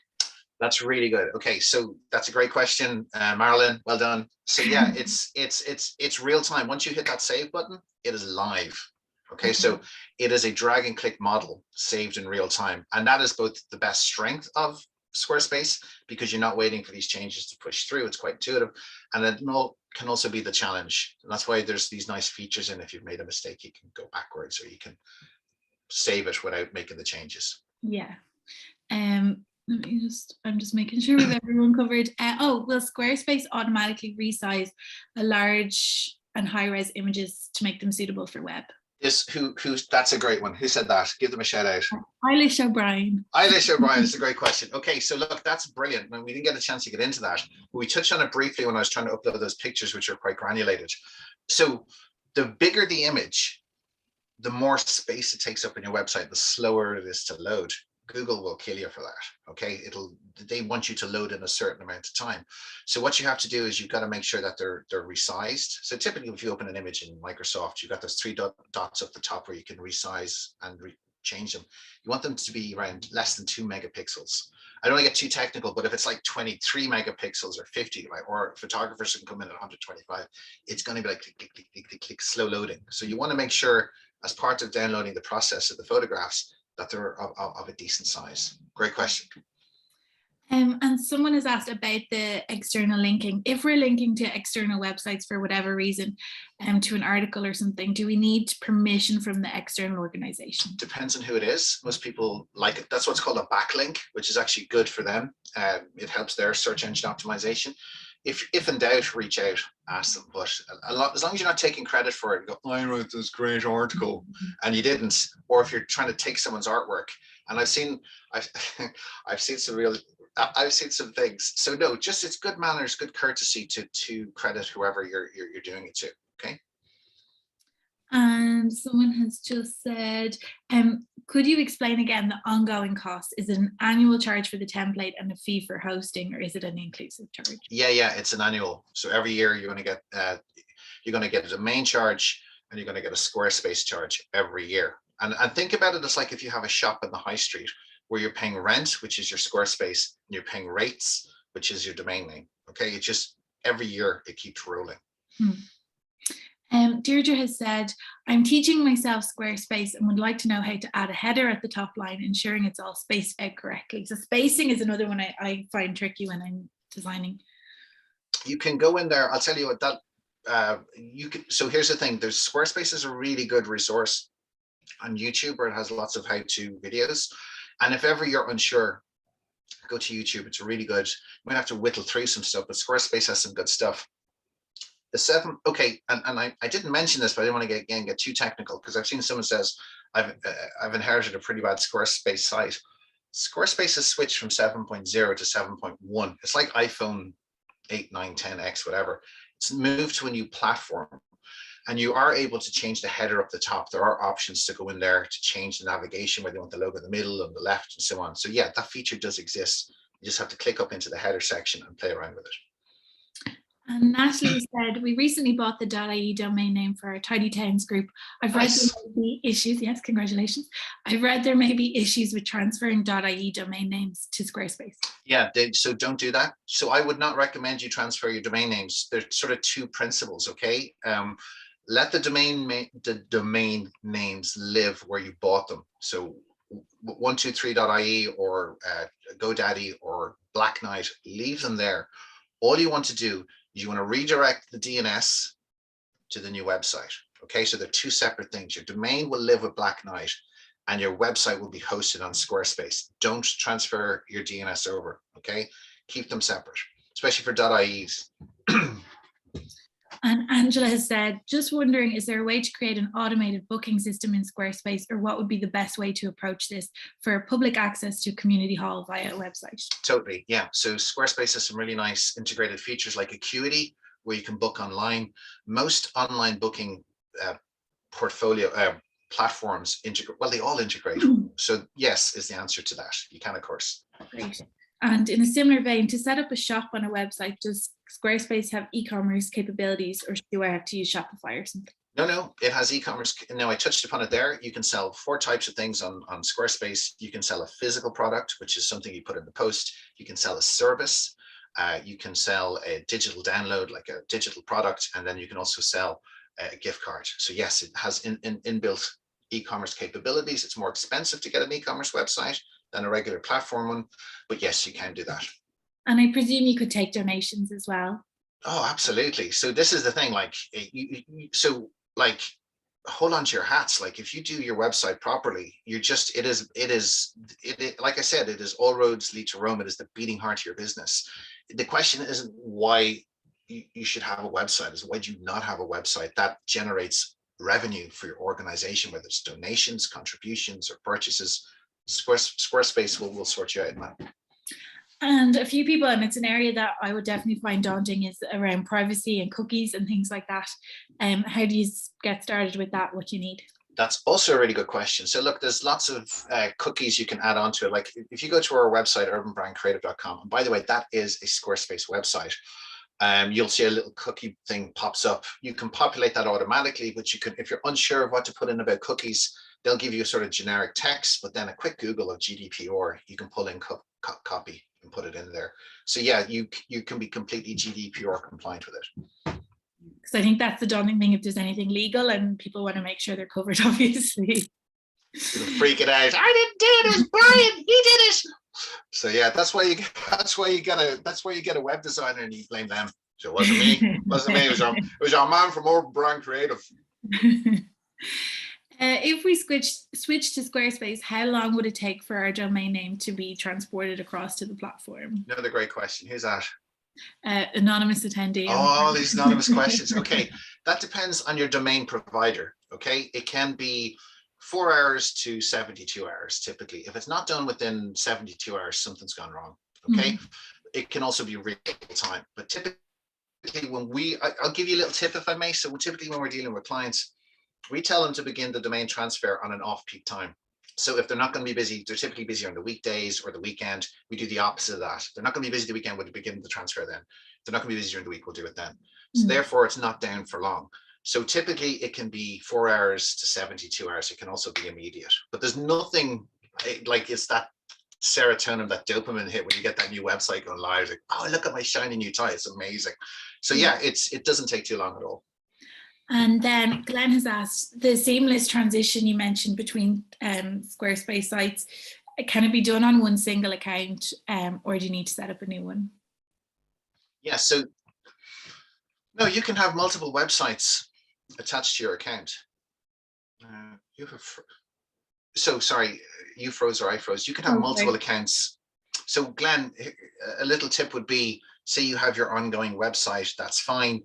That's really good. Okay, so that's a great question, Marilyn. Well done. So yeah, it's real time. Once you hit that save button, it is live. Okay, so it is a drag and click model saved in real time. And that is both the best strength of Squarespace, because you're not waiting for these changes to push through. It's quite intuitive. And it can also be the challenge. And that's why there's these nice features. And if you've made a mistake, you can go backwards, or you can save it without making the changes. Yeah. I'm just making sure we've everyone covered. Will Squarespace automatically resize a large and high-res images to make them suitable for web? That's a great one. Who said that? Give them a shout out. Eilish O'Brien. Eilish O'Brien is a great question. Okay, so look, that's brilliant. And we didn't get a chance to get into that. We touched on it briefly when I was trying to upload those pictures, which are quite granulated. So the bigger the image, the more space it takes up in your website, the slower it is to load. Google will kill you for that. Okay, they want you to load in a certain amount of time. So what you have to do is you've got to make sure that they're resized. So typically, if you open an image in Microsoft, you've got those 3 dots up the top where you can resize and change them. You want them to be around less than 2 megapixels. I don't want to get too technical, but if it's like 23 megapixels or 50, right, or photographers can come in at 125, it's going to be like click, click, click, click, click, slow loading. So you want to make sure, as part of downloading the process of the photographs, that they're of a decent size. Great question. And someone has asked about the external linking. If we're linking to external websites for whatever reason, to an article or something, do we need permission from the external organization? Depends on who it is. Most people like it. That's what's called a backlink, which is actually good for them. It helps their search engine optimization. If in doubt, reach out, ask them. But as long as you're not taking credit for it, go, I wrote this great article, and you didn't, or if you're trying to take someone's artwork. And I've seen some things. So no, just it's good manners, good courtesy to credit whoever you're doing it to. Okay. And someone has just said, could you explain again the ongoing cost? Is it an annual charge for the template and a fee for hosting, or is it an inclusive charge? Yeah, it's an annual. So every year you're going to get a domain charge, and you're going to get a Squarespace charge every year. And think about it as like if you have a shop in the high street where you're paying rent, which is your Squarespace, and you're paying rates, which is your domain name. Okay, it just every year it keeps rolling. Deirdre has said, I'm teaching myself Squarespace and would like to know how to add a header at the top line, ensuring it's all spaced out correctly. So spacing is another one I find tricky when I'm designing. You can go in there. I'll tell you what that you can. So here's the thing. There's Squarespace is a really good resource on YouTube, where it has lots of how-to videos. And if ever you're unsure, go to YouTube. It's really good. You might have to whittle through some stuff, but Squarespace has some good stuff. Okay, and I didn't mention this, but I didn't want to get too technical, because I've seen someone says I've inherited a pretty bad Squarespace site. Squarespace has switched from 7.0 to 7.1. It's like iPhone 8, 9, 10X, whatever. It's moved to a new platform, and you are able to change the header up the top. There are options to go in there to change the navigation, whether you want the logo in the middle, on the left, and so on. So yeah, that feature does exist. You just have to click up into the header section and play around with it. And Natalie said, we recently bought the .ie domain name for our Tidy Towns group. I've read there may be issues. Yes, congratulations. I've read there may be issues with transferring .ie domain names to Squarespace. Yeah, so don't do that. So I would not recommend you transfer your domain names. There's sort of two principles, okay? Let the domain names live where you bought them. So 123.ie or GoDaddy or Black Knight, leave them there. All you want to do is you want to redirect the DNS to the new website. Okay, so they're two separate things. Your domain will live with Black Knight, and your website will be hosted on Squarespace. Don't transfer your DNS over. Okay, keep them separate, especially for .ies. And Angela has said, just wondering, is there a way to create an automated booking system in Squarespace, or what would be the best way to approach this for public access to Community Hall via a website? Totally, yeah. So Squarespace has some really nice integrated features like Acuity, where you can book online. Most online booking portfolio platforms integrate, well, they all integrate. So yes is the answer to that. You can, of course. Great. And in a similar vein, to set up a shop on a website, does Squarespace have e-commerce capabilities, or do I have to use Shopify or something? No, it has e-commerce. Now, I touched upon it there. You can sell 4 types of things on Squarespace. You can sell a physical product, which is something you put in the post. You can sell a service. You can sell a digital download, like a digital product, and then you can also sell a gift card. So yes, it has inbuilt e-commerce capabilities. It's more expensive to get an e-commerce website than a regular platform one, but yes, you can do that. And I presume you could take donations as well. Oh, absolutely. So this is the thing, like, hold on to your hats. Like, if you do your website properly, like I said, it is all roads lead to Rome. It is the beating heart of your business. The question isn't why you should have a website, it's why do you not have a website that generates revenue for your organization, whether it's donations, contributions, or purchases. Squarespace will sort you out in that. And a few people, and it's an area that I would definitely find daunting, is around privacy and cookies and things like that. How do you get started with that? What do you need? That's also a really good question. So look, there's lots of cookies you can add onto it. Like if you go to our website, urbanbrandcreative.com, and by the way, that is a Squarespace website. You'll see a little cookie thing pops up. You can populate that automatically, but you can, if you're unsure of what to put in about cookies, they'll give you a sort of generic text, but then a quick Google of GDPR, you can pull in copy and put it in there. So yeah, you can be completely GDPR compliant with it. Because I think that's the daunting thing, if there's anything legal and people want to make sure they're covered, obviously. Freak it out. I didn't do it, it was Brian, he did it. So yeah, that's why you get a web designer and you blame them. So it wasn't me. It wasn't me. It was our man from Urban Brand Creative. If we switch to Squarespace, how long would it take for our domain name to be transported across to the platform? Another great question. Who's that? Anonymous attendee. Oh, these anonymous questions. Okay, that depends on your domain provider. Okay, it can be 4 hours to 72 hours typically. If it's not done within 72 hours, something's gone wrong. Okay, it can also be real time, but typically I'll give you a little tip if I may. So typically when we're dealing with clients, we tell them to begin the domain transfer on an off-peak time. So if they're not going to be busy, they're typically busy on the weekdays or the weekend. We do the opposite of that. They're not going to be busy the weekend, we'll begin the transfer then. If they're not going to be busy during the week, we'll do it then. So therefore, it's not down for long. So typically it can be 4 hours to 72 hours. It can also be immediate, but there's nothing like it's that serotonin, that dopamine hit when you get that new website going live. Like, oh, look at my shiny new tie. It's amazing. So yeah, it doesn't take too long at all. And then Glenn has asked, the seamless transition you mentioned between Squarespace sites, can it be done on one single account or do you need to set up a new one? Yeah, so no, you can have multiple websites attached to your account. Sorry, you froze or I froze. You can have multiple accounts. So Glenn, a little tip would be, say you have your ongoing website, that's fine.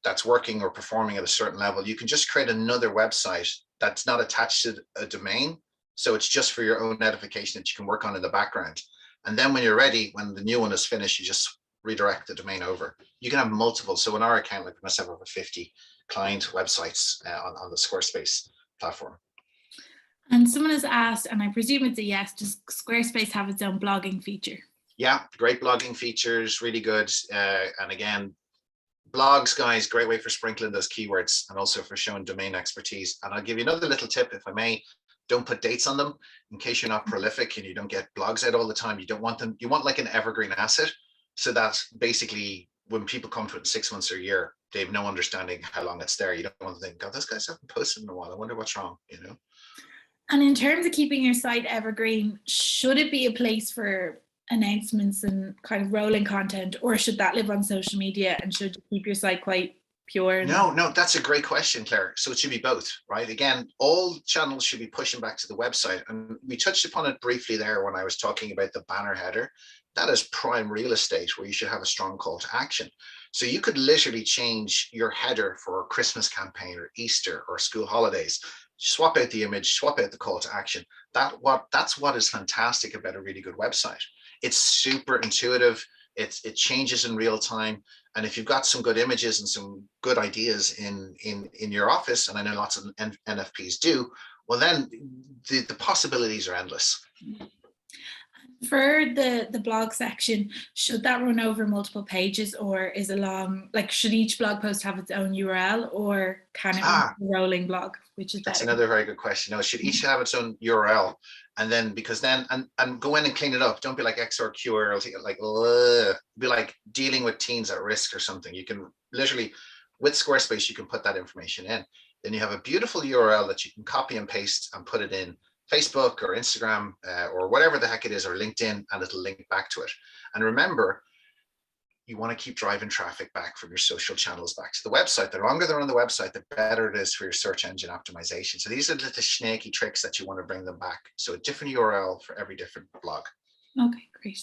That's working or performing at a certain level. You can just create another website that's not attached to a domain. So it's just for your own edification that you can work on in the background. And then when you're ready, when the new one is finished, you just redirect the domain over. You can have multiple. So in our account, like we must have over 50 client websites on the Squarespace platform. And someone has asked, and I presume it's a yes, does Squarespace have its own blogging feature? Yeah, great blogging features, really good. And again, blogs, guys, great way for sprinkling those keywords and also for showing domain expertise. And I'll give you another little tip, if I may. Don't put dates on them in case you're not prolific and you don't get blogs out all the time. You don't want them, you want like an evergreen asset. So that basically when people come to it in 6 months or a year, they have no understanding how long it's there. You don't want to think, God, those guys haven't posted in a while. I wonder what's wrong, you know? And in terms of keeping your site evergreen, should it be a place for announcements and kind of rolling content, or should that live on social media and should you keep your site quite pure? No, that's a great question, Claire. So it should be both, right? Again, all channels should be pushing back to the website. And we touched upon it briefly there when I was talking about the banner header. That is prime real estate where you should have a strong call to action. So you could literally change your header for a Christmas campaign or Easter or school holidays. Swap out the image, swap out the call to action. That's what is fantastic about a really good website. It's super intuitive. It changes in real time. And if you've got some good images and some good ideas in your office, and I know lots of NFPs do, well, then the possibilities are endless. For the blog section, should that run over multiple pages, or is it long? Like, should each blog post have its own URL, or can it be a rolling blog? Which is that's better? Another very good question. No, it should each have its own URL, and then because then and go in and clean it up. Don't be like XRQ or like be like dealing with teens at risk or something. You can literally with Squarespace you can put that information in. Then you have a beautiful URL that you can copy and paste and put it in Facebook or Instagram or whatever the heck it is, or LinkedIn, and it'll link back to it. And remember, you want to keep driving traffic back from your social channels back to the website. The longer they're on the website, the better it is for your search engine optimization. So these are the snaky tricks that you want to bring them back. So a different URL for every different blog. Okay, great.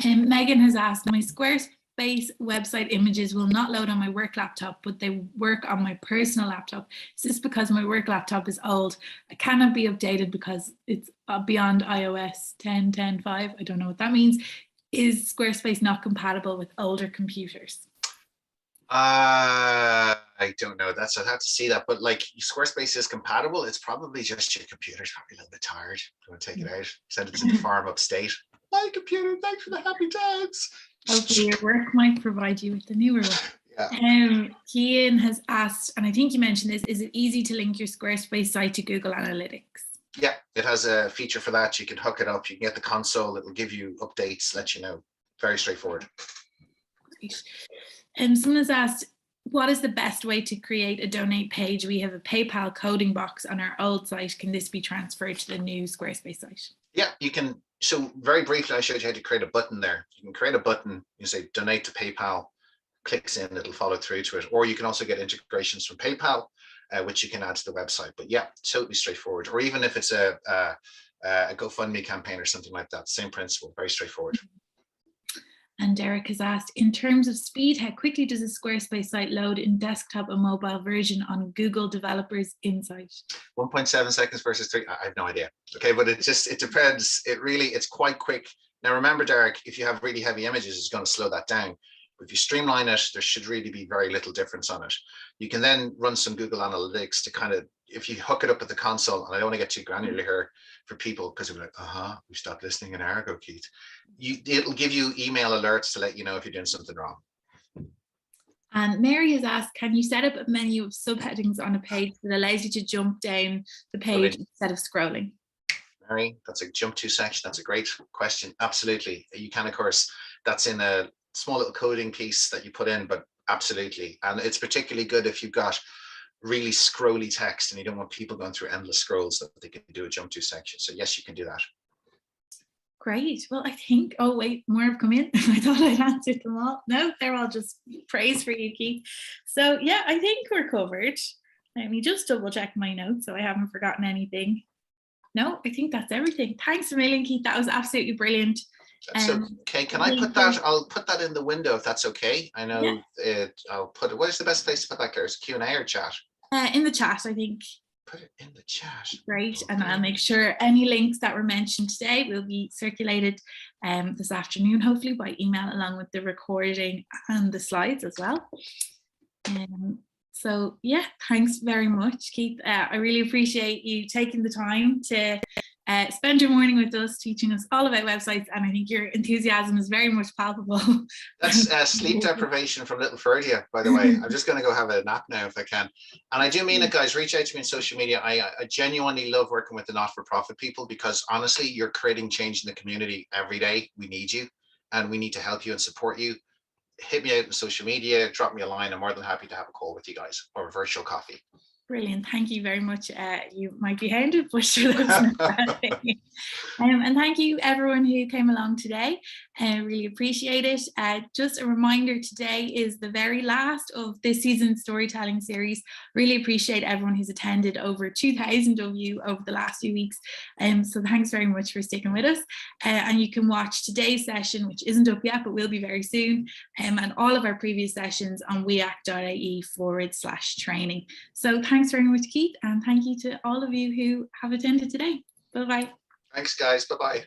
Megan has asked, my Squarespace website images will not load on my work laptop, but they work on my personal laptop. Is this because my work laptop is old? It cannot be updated because it's beyond iOS 10.10.5. I don't know what that means. Is Squarespace not compatible with older computers? I don't know. I'd have to see that. But like Squarespace is compatible. It's probably just your computer's probably a little bit tired. You want to take it out, send it to the farm upstate. My computer, thanks for the happy times. Hopefully your work might provide you with the newer one. Yeah. Kian has asked, and I think you mentioned this, is it easy to link your Squarespace site to Google Analytics? Yeah, it has a feature for that. You can hook it up. You can get the console. It'll give you updates, let you know. Very straightforward. Great. Someone has asked, what is the best way to create a donate page? We have a PayPal coding box on our old site. Can this be transferred to the new Squarespace site? Yeah, you can. So very briefly, I showed you how to create a button there. You can create a button, you say donate to PayPal, clicks in, it'll follow through to it. Or you can also get integrations from PayPal, which you can add to the website. But yeah, totally straightforward. Or even if it's a GoFundMe campaign or something like that, same principle, very straightforward. And Derek has asked, in terms of speed, how quickly does a Squarespace site load in desktop and mobile version on Google Developers Insight? 1.7 seconds versus 3. I have no idea. Okay, but it depends. It's quite quick. Now remember, Derek, if you have really heavy images, it's going to slow that down. But if you streamline it, there should really be very little difference on it. You can then run some Google Analytics to kind of, if you hook it up at the console, and I don't want to get too granular here for people because they're like, we stopped listening an hour ago, Keith. It'll give you email alerts to let you know if you're doing something wrong. And Mary has asked, can you set up a menu of subheadings on a page that allows you to jump down the page instead of scrolling? Mary, that's a jump to section. That's a great question. Absolutely. You can, of course, that's in a small little coding piece that you put in, but absolutely. And it's particularly good if you've got really scrolly text and you don't want people going through endless scrolls, that they can do a jump to section. So yes, you can do that. Great. Well, I think, oh wait, more have come in. I thought I'd answered them all. No, they're all just praise for you, Keith. So yeah, I think we're covered. Let me just double check my notes so I haven't forgotten anything. No, I think that's everything. Thanks a million, Keith. That was absolutely brilliant. So, okay, can I put that? I'll put that in the window if that's okay. I know I'll put it. What is the best place to put that, Claire? Is Q&A or chat? In the chat, I think. Put it in the chat. Great, and I'll make sure any links that were mentioned today will be circulated this afternoon, hopefully by email, along with the recording and the slides as well. So yeah, thanks very much, Keith. I really appreciate you taking the time to spend your morning with us, teaching us all about websites, and I think your enthusiasm is very much palpable. That's sleep deprivation from little Ferdia, by the way. I'm just going to go have a nap now if I can. And I do mean it, guys. Reach out to me on social media. I genuinely love working with the not-for-profit people because honestly, you're creating change in the community every day. We need you, and we need to help you and support you. Hit me out on social media, drop me a line. I'm more than happy to have a call with you guys or a virtual coffee. Brilliant. Thank you very much. You might be hounded, but sure, that's not bad. And thank you everyone who came along today. I really appreciate it. Just a reminder, today is the very last of this season's storytelling series. Really appreciate everyone who's attended, over 2,000 of you over the last few weeks. So thanks very much for sticking with us. And you can watch today's session, which isn't up yet, but will be very soon, and all of our previous sessions on weact.ie/training. So thanks very much, Keith, and thank you to all of you who have attended today. Bye-bye. Thanks, guys. Bye-bye.